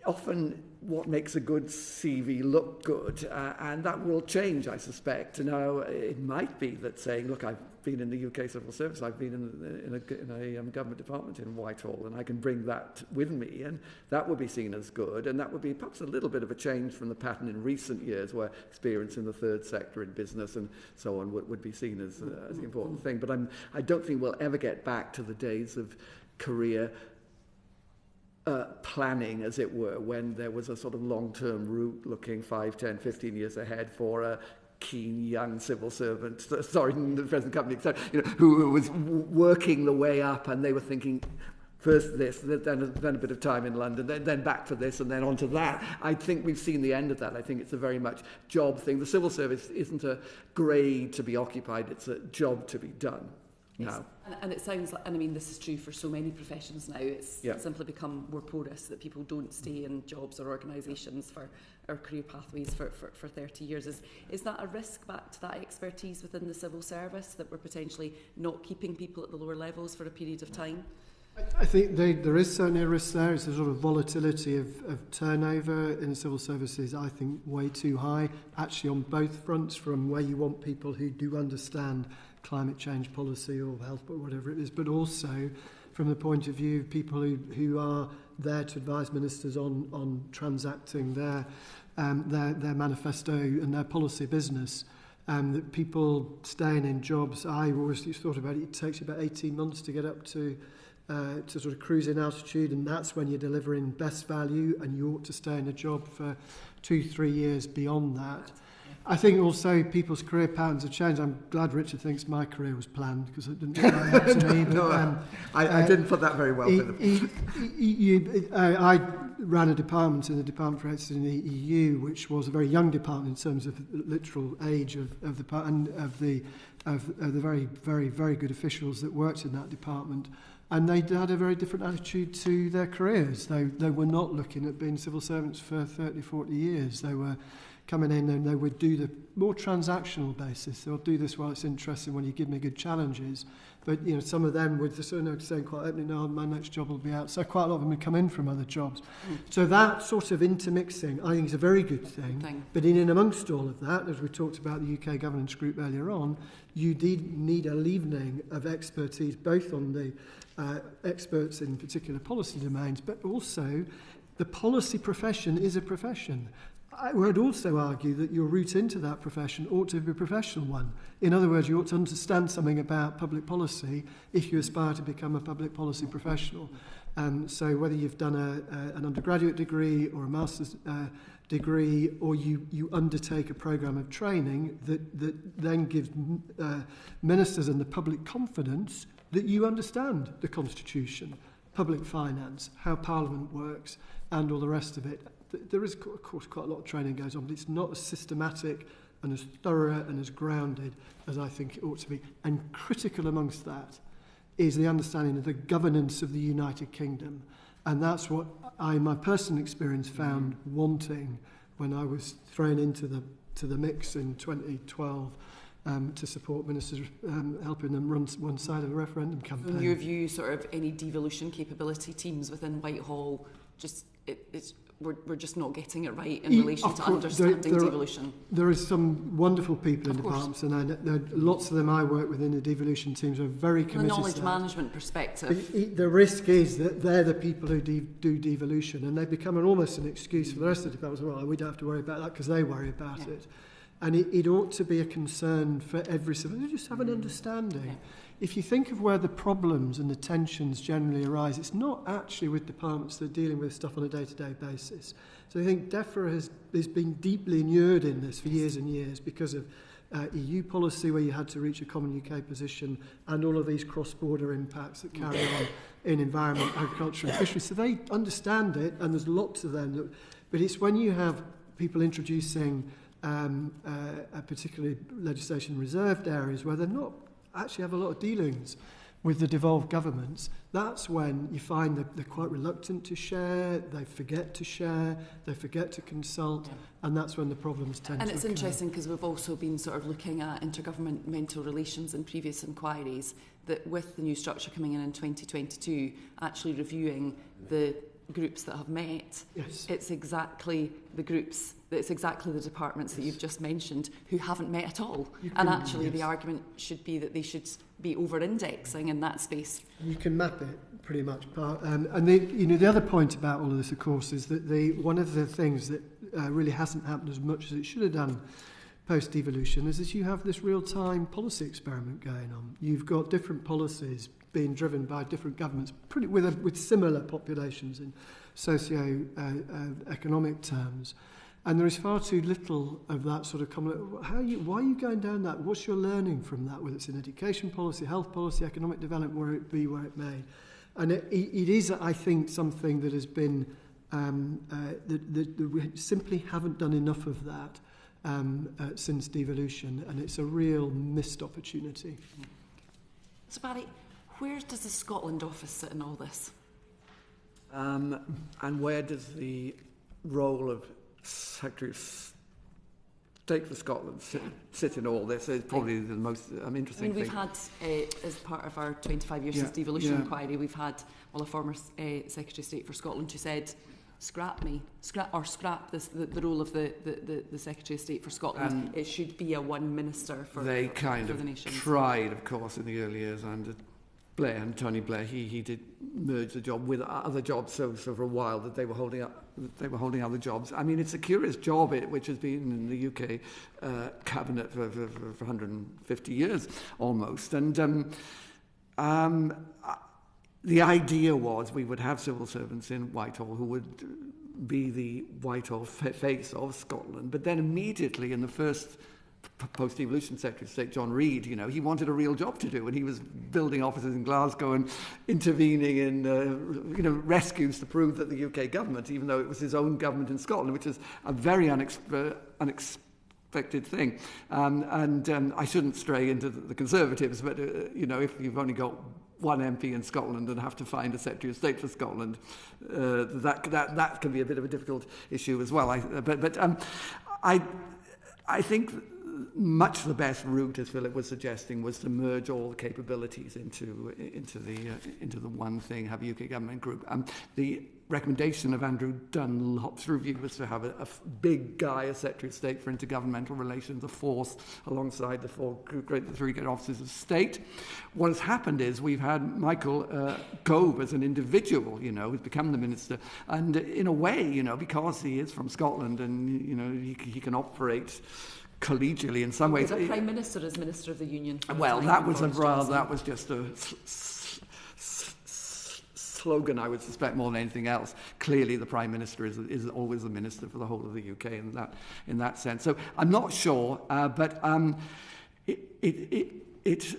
often what makes a good CV look good, and that will change, I suspect. Now, it might be that saying, look, I've been in the UK civil service, I've been in a government department in Whitehall, and I can bring that with me, and that would be seen as good, and that would be perhaps a little bit of a change from the pattern in recent years where experience in the third sector in business and so on would be seen as the important thing. But I don't think we'll ever get back to the days of career planning, as it were, when there was a sort of long-term route looking 5, 10, 15 years ahead for a keen young civil servant, the present company, etc., who was working the way up, and they were thinking first this, then a bit of time in London, then back to this, and then on to that. I think we've seen the end of that. I think it's a very much job thing. The civil service isn't a grade to be occupied, it's a job to be done. Yes. Now. And it sounds like, and I mean, this is true for so many professions now, it's simply become more porous that people don't stay in jobs or organisations for or career pathways for 30 years. Is that a risk back to that expertise within the civil service, that we're potentially not keeping people at the lower levels for a period of time? I think there is certainly a risk there. It's a sort of volatility of turnover in the civil services, I think, way too high, actually on both fronts, from where you want people who do understand climate change policy or health or whatever it is, but also from the point of view of people who are there to advise ministers on transacting their manifesto and their policy business. That people staying in jobs, I always thought about it takes you about 18 months to get up to sort of cruising altitude, and that's when you're delivering best value, and you ought to stay in a job for 2-3 years beyond that. I think also people's career patterns have changed. I'm glad Richard thinks my career was planned, because it didn't look like that to me. But, I didn't put that very well. I ran a department in the Department for Exit in the EU, which was a very young department in terms of literal age of the very, very, very good officials that worked in that department. And they had a very different attitude to their careers. They were not looking at being civil servants for 30, 40 years. They were coming in and they would do the more transactional basis. They'll do this while it's interesting, when you give me good challenges. But some of them would saying quite openly, no, my next job will be out. So quite a lot of them would come in from other jobs. So that sort of intermixing, I think, is a very good thing. But in and amongst all of that, as we talked about the UK governance group earlier on, you need a leavening of expertise, both on the experts in particular policy domains, but also the policy profession is a profession. I would also argue that your route into that profession ought to be a professional one. In other words, you ought to understand something about public policy if you aspire to become a public policy professional. So whether you've done an undergraduate degree or a master's degree, or you undertake a programme of training that then gives ministers and the public confidence that you understand the Constitution public finance, how Parliament works, and all the rest of it. There is, of course, quite a lot of training goes on, but it's not as systematic and as thorough and as grounded as I think it ought to be. And critical amongst that is the understanding of the governance of the United Kingdom. And that's what I, in my personal experience, found wanting when I was thrown into the mix in 2012 to support ministers helping them run one side of a referendum campaign. In your view, sort of any devolution capability teams within Whitehall, we're just not getting it right in relation to understanding devolution? There are some wonderful people in departments, and I know lots of them I work with in the devolution teams are very committed. From a knowledge management perspective. The risk is that they're the people who do devolution, and they become almost an excuse for the rest of the departments. Well, we don't have to worry about that because they worry about it. And it ought to be a concern for every civil. You just have an understanding. Yeah. If you think of where the problems and the tensions generally arise, it's not actually with departments that are dealing with stuff on a day-to-day basis. So I think DEFRA has been deeply inured in this for years and years because of EU policy, where you had to reach a common UK position, and all of these cross-border impacts that carry on in environment, agriculture and fisheries. So they understand it, and there's lots of them. But it's when you have people introducing particularly legislation in reserved areas where they're not actually have a lot of dealings with the devolved governments, that's when you find that they're quite reluctant to share, they forget to share, they forget to consult, and that's when the problems tend to occur. And it's interesting because we've also been sort of looking at intergovernmental relations in previous inquiries, that with the new structure coming in 2022, actually reviewing the groups that have met, it's exactly the departments that you've just mentioned who haven't met at all. And actually the argument should be that they should be over-indexing in that space. You can map it pretty much. And the other point about all of this, of course, is that one of the things that really hasn't happened as much as it should have done post-devolution is you have this real-time policy experiment going on. You've got different policies being driven by different governments with similar populations in socio-economic terms. And there is far too little of that sort of common. Why are you going down that? What's your learning from that, whether it's in education policy, health policy, economic development, where it may? And it is, I think, something that has been, that we simply haven't done enough of that since devolution, and it's a real missed opportunity. So Barry, where does the Scotland office sit in all this? And where does the role of Secretary of State for Scotland sit in all this? Is probably the most interesting thing. We've had, as part of our 25 years since devolution inquiry, we've had a former Secretary of State for Scotland who said, scrap the role of the Secretary of State for Scotland. It should be a one minister for the nation. They kind of tried, of course, in the early years under Tony Blair. He did merge the job with other jobs, so for a while that they were holding other jobs. I mean, it's a curious job, which has been in the UK cabinet for 150 years almost, and the idea was we would have civil servants in Whitehall who would be the Whitehall face of Scotland, but then immediately in the first post-devolution Secretary of State, John Reid, he wanted a real job to do, and he was building offices in Glasgow and intervening in, rescues to prove that the UK government, even though it was his own government in Scotland, which is a very unexpected thing. I shouldn't stray into the Conservatives, but, if you've only got one MP in Scotland and have to find a Secretary of State for Scotland, that can be a bit of a difficult issue as well. I think much the best route, as Philip was suggesting, was to merge all the capabilities into the one thing, have a UK government group. The recommendation of Andrew Dunlop's review was to have a big guy as Secretary of State for Intergovernmental Relations, a force alongside the three great officers of state. What has happened is we've had Michael Gove as an individual, who's become the minister, and in a way, because he is from Scotland and he can operate collegially in some ways. The Prime Minister is Minister of the Union. Well, that was just a slogan, I would suspect, more than anything else. Clearly, the Prime Minister is always the Minister for the whole of the UK in that sense. So I'm not sure, but it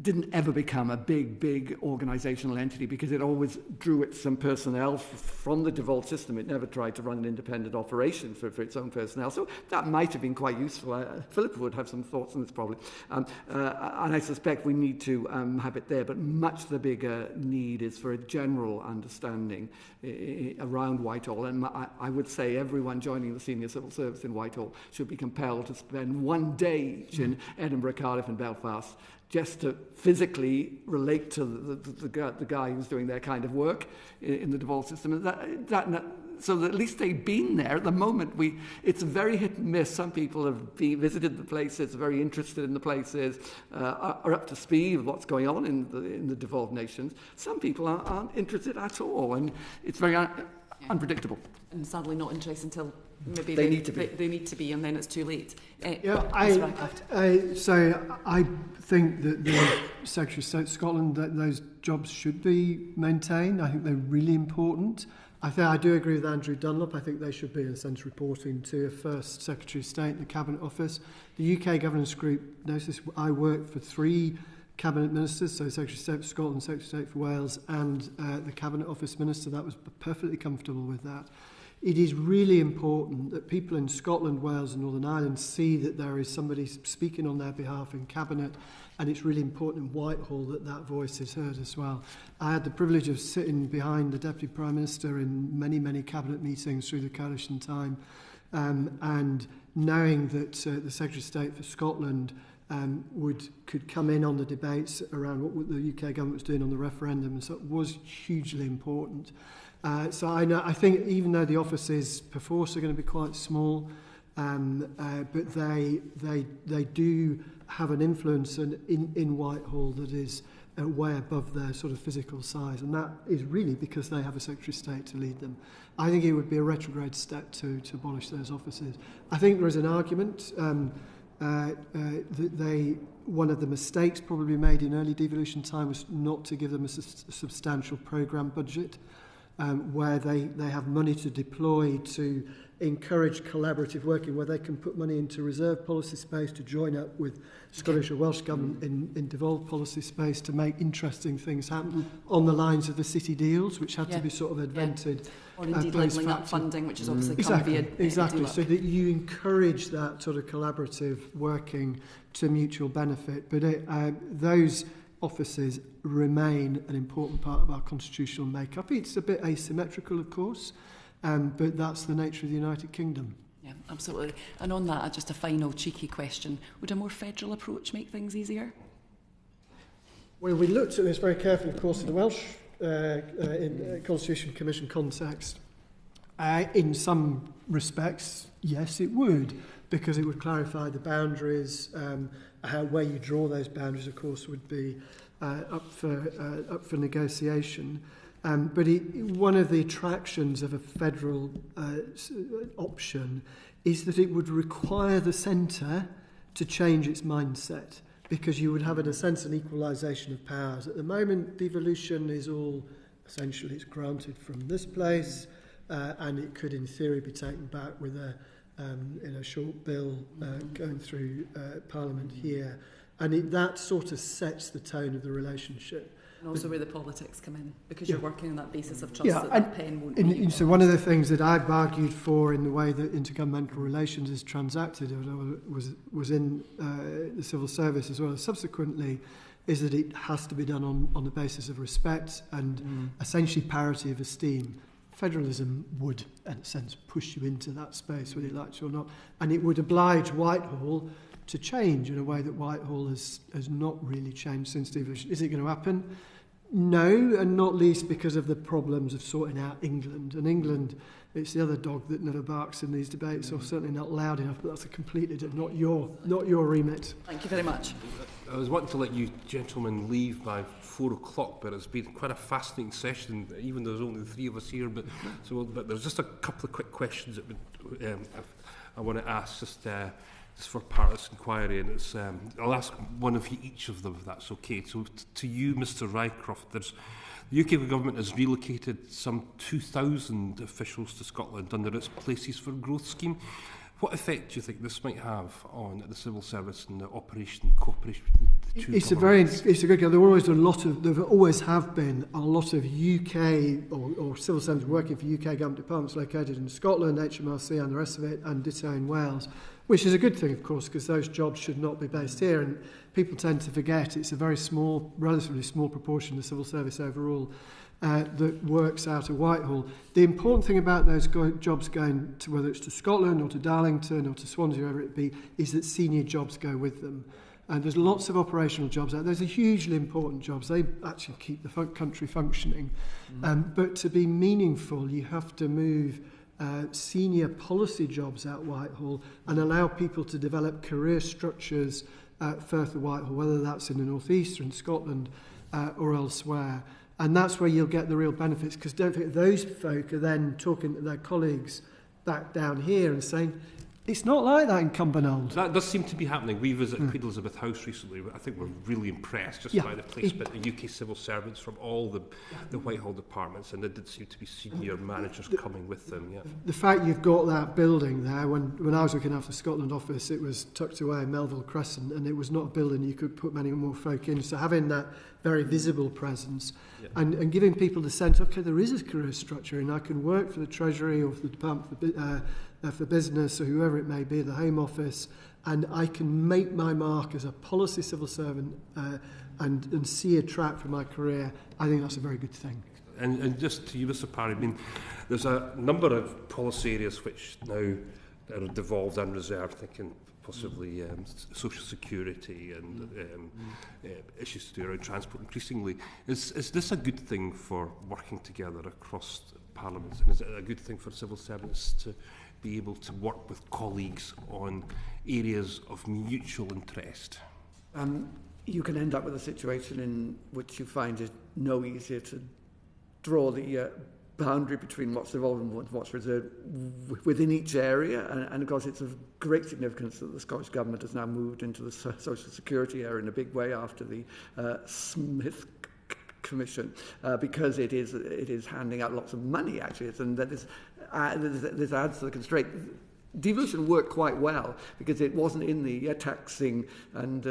didn't ever become a big organisational entity because it always drew some personnel from the devolved system. It never tried to run an independent operation for its own personnel. So that might have been quite useful. Philip would have some thoughts on this probably. And I suspect we need to have it there. But much the bigger need is for a general understanding around Whitehall. And I would say everyone joining the senior civil service in Whitehall should be compelled to spend one day in Edinburgh, Cardiff and Belfast just to physically relate to the guy who's doing their kind of work in the devolved system. And so that at least they've been there. At the moment, it's very hit and miss. Some people have visited the places, are very interested in the places, are up to speed with what's going on in the devolved nations. Some people aren't interested at all, and it's very unpredictable. And sadly not interested until maybe they need to be, and then it's too late. So I think that the Secretary of State of Scotland, that those jobs should be maintained. I think they're really important. I do agree with Andrew Dunlop. I think they should be in a sense reporting to a first Secretary of State in the Cabinet Office. The UK Governance Group knows this. I work for 3 Cabinet Ministers, so Secretary of State for Scotland, Secretary of State for Wales and the Cabinet Office Minister. That was perfectly comfortable with that. It is really important that people in Scotland, Wales and Northern Ireland see that there is somebody speaking on their behalf in Cabinet, and it's really important in Whitehall that that voice is heard as well. I had the privilege of sitting behind the Deputy Prime Minister in many Cabinet meetings through the coalition time, and knowing that the Secretary of State for Scotland could come in on the debates around what the UK government was doing on the referendum, and so it was hugely important. So I think even though the offices perforce are going to be quite small, but they do have an influence in Whitehall that is way above their sort of physical size, and that is really because they have a Secretary of State to lead them. I think it would be a retrograde step to abolish those offices. I think there is an argument that one of the mistakes probably made in early devolution time was not to give them a substantial programme budget, where they have money to deploy to encourage collaborative working, where they can put money into reserve policy space to join up with Scottish or Welsh government in devolved policy space to make interesting things happen on the lines of the city deals, which had to be sort of invented. Or indeed levelling up funding, which is obviously exactly. So that you encourage that sort of collaborative working to mutual benefit. But those offices remain an important part of our constitutional makeup. It's a bit asymmetrical, of course, but that's the nature of the United Kingdom. Yeah, absolutely. And on that, just a final cheeky question. Would a more federal approach make things easier? Well, we looked at this very carefully, of course, in the Welsh Constitution Commission context. In some respects, yes, it would, because it would clarify the boundaries. Where you draw those boundaries, of course, would be up for negotiation. But one of the attractions of a federal option is that it would require the centre to change its mindset, because you would have, in a sense, an equalisation of powers. At the moment, devolution is all, essentially, it's granted from this place, and it could, in theory, be taken back with a short bill going through Parliament here. And that sort of sets the tone of the relationship. And also where the politics come in, because you're working on that basis of trust that pen won't be. So one of the things that I've argued for in the way that intergovernmental relations is transacted, was in the civil service as well as subsequently, is that it has to be done on the basis of respect and essentially parity of esteem. Federalism would, in a sense, push you into that space, whether you like it or not, and it would oblige Whitehall to change in a way that Whitehall has not really changed since devolution. Is it going to happen? No, and not least because of the problems of sorting out England. And England, it's the other dog that never barks in these debates, or certainly not loud enough, but that's a completely not your remit. Thank you very much. I was wanting to let you gentlemen leave by 4 o'clock, but it's been quite a fascinating session, even though there's only 3 of us here. But there's just a couple of quick questions that I want to ask, just for part of this inquiry, and it's I'll ask one of you each of them, if that's okay. So to you, Mr. Rycroft, the UK government has relocated some 2,000 officials to Scotland under its Places for Growth scheme. What effect do you think this might have on the civil service and the cooperation between the two governments? It's a good go. There always have been a lot of UK or civil servants working for UK government departments located in Scotland, HMRC and the rest of it, and ditto in Wales, which is a good thing, of course, because those jobs should not be based here. And people tend to forget it's a very small, relatively small proportion of the civil service overall that works out of Whitehall. The important thing about those jobs going to, whether it's to Scotland or to Darlington or to Swansea, wherever it be, is that senior jobs go with them. And there's lots of operational jobs out there. Those are hugely important jobs. They actually keep the country functioning. But to be meaningful, you have to move senior policy jobs out Whitehall and allow people to develop career structures further Whitehall, whether that's in the North East or in Scotland or elsewhere. And that's where you'll get the real benefits, because don't forget, those folk are then talking to their colleagues back down here and saying, it's not like that in Cumbernauld. That does seem to be happening. We visited Queen Elizabeth House recently. I think we're really impressed just by the placement of UK civil servants from all the Whitehall departments, and there did seem to be senior managers coming with them. Yeah. The fact you've got that building there, when I was looking after the Scotland office, it was tucked away in Melville Crescent, and it was not a building you could put many more folk in. So having that very visible presence and giving people the sense, okay, there is a career structure, and I can work for the Treasury or for the Department for Business or whoever it may be, the Home Office, and I can make my mark as a policy civil servant and see a track for my career. I think that's a very good thing. And just to you, Mr. Parry, I mean, there's a number of policy areas which now are devolved and reserved, thinking possibly social security and issues to do around transport increasingly. Is this a good thing for working together across parliaments? And is it a good thing for civil servants to be able to work with colleagues on areas of mutual interest? You can end up with a situation in which you find it no easier to draw the boundary between what's devolved and what's reserved within each area. And of course, it's of great significance that the Scottish Government has now moved into the social security area in a big way after the Smith Commission, because it is handing out lots of money, actually, and that this adds to the constraint. Devolution worked quite well because it wasn't in the taxing and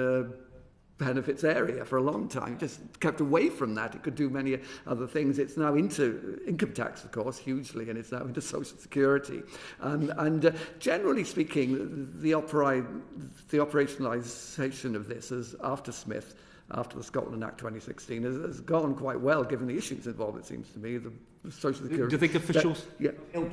benefits area for a long time. It just kept away from that. It could do many other things. It's now into income tax, of course, hugely, and it's now into social security. And generally speaking, the operationalisation of this is after Smith, after the Scotland Act 2016, has gone quite well, given the issues involved, it seems to me. The social security. Do you think officials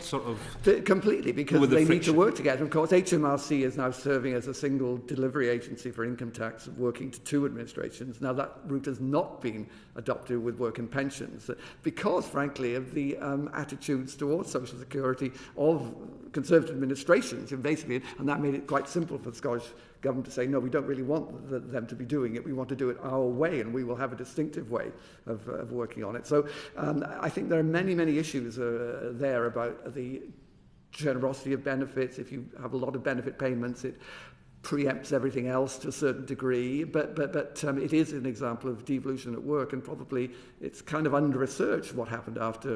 sort of... Completely, because they need to work together. Of course, HMRC is now serving as a single delivery agency for income tax, working to two administrations. Now, that route has not been adopted with work and pensions, because, frankly, of the attitudes towards social security of Conservative administrations, basically, and that made it quite simple for the Scottish Government to say, no, we don't really want them to be doing it. We want to do it our way, and we will have a distinctive way of working on it. So I think there are many issues there about the generosity of benefits. If you have a lot of benefit payments, it preempts everything else to a certain degree, but it is an example of devolution at work, and probably it's kind of under-researched what happened after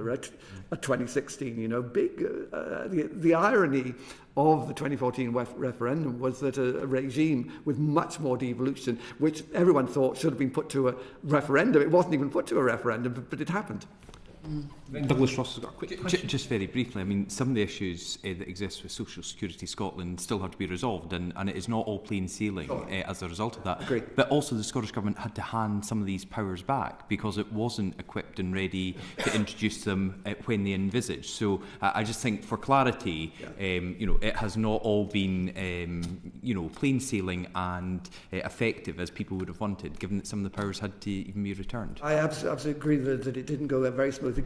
2016. You know, the irony of the 2014 referendum was that a regime with much more devolution, which everyone thought should have been put to a referendum, it wasn't even put to a referendum, but it happened. Douglas Ross has got a quick question. Just very briefly, I mean, some of the issues that exist with Social Security Scotland still have to be resolved, and it is not all plain sailing as a result of that. Agreed. But also the Scottish Government had to hand some of these powers back because it wasn't equipped and ready to introduce them when they envisaged. So I just think, for clarity, it has not all been plain sailing and effective as people would have wanted, given that some of the powers had to even be returned. I absolutely agree that it didn't go very smoothly.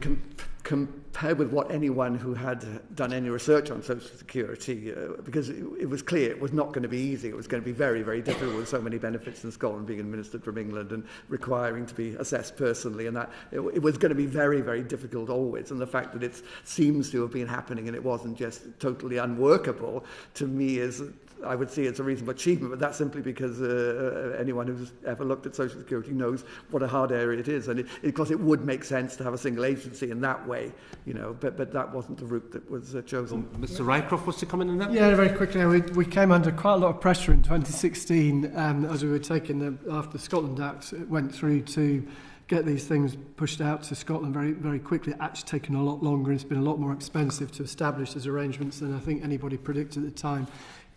Compared with what anyone who had done any research on Social Security, because it was clear it was not going to be easy. It was going to be very, very difficult with so many benefits in Scotland being administered from England and requiring to be assessed personally, and that it was going to be very, very difficult always. And the fact that it seems to have been happening and it wasn't just totally unworkable, to me is I would see it's a reasonable achievement, but that's simply because anyone who's ever looked at social security knows what a hard area it is, and of course it would make sense to have a single agency in that way, but that wasn't the route that was chosen. Mr. Rycroft wants to come in on that? Yeah, very quickly. We came under quite a lot of pressure in 2016 as we were taking after the Scotland Act went through to get these things pushed out to Scotland very, very quickly. It's actually taken a lot longer, and it's been a lot more expensive to establish those arrangements than I think anybody predicted at the time.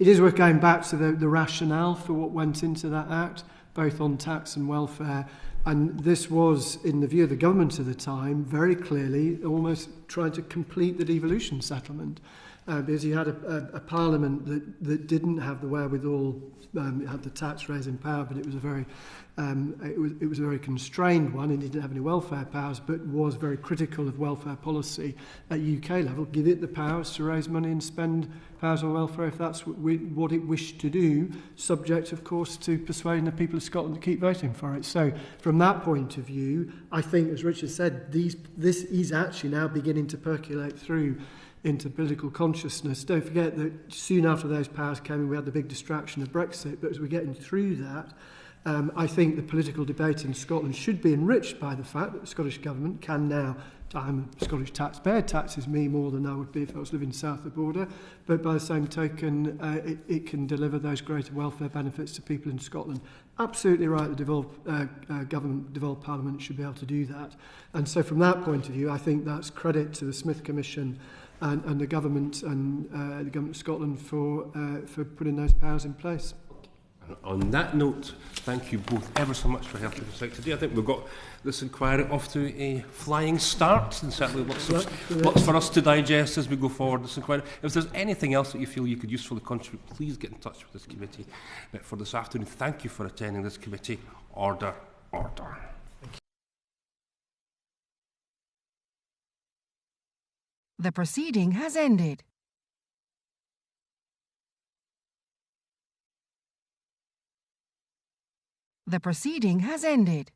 It is worth going back to the rationale for what went into that Act, both on tax and welfare. And this was, in the view of the government at the time, very clearly almost trying to complete the devolution settlement. Because you had a parliament that didn't have the wherewithal. It had the tax raising power, but it was a very constrained one. It didn't have any welfare powers, but was very critical of welfare policy at UK level. Give it the powers to raise money and spend powers on welfare if that's what it wished to do, subject, of course, to persuading the people of Scotland to keep voting for it. So, from that point of view, I think, as Richard said, this is actually now beginning to percolate through into political consciousness. Don't forget that soon after those powers came in, we had the big distraction of Brexit, but as we're getting through that, I think the political debate in Scotland should be enriched by the fact that the Scottish Government can now, I'm a Scottish taxpayer, taxes me more than I would be if I was living south of the border, but by the same token, it can deliver those greater welfare benefits to people in Scotland. Absolutely right, the devolved Parliament should be able to do that. And so from that point of view, I think that's credit to the Smith Commission and the government and the government of Scotland for putting those powers in place. On that note, thank you both ever so much for helping us out today. I think we've got this inquiry off to a flying start, and certainly lots for us to digest as we go forward this inquiry. If there's anything else that you feel you could usefully contribute, please get in touch with this committee. But for this afternoon, thank you for attending this committee. Order, order. The proceeding has ended. The proceeding has ended.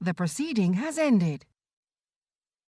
The proceeding has ended.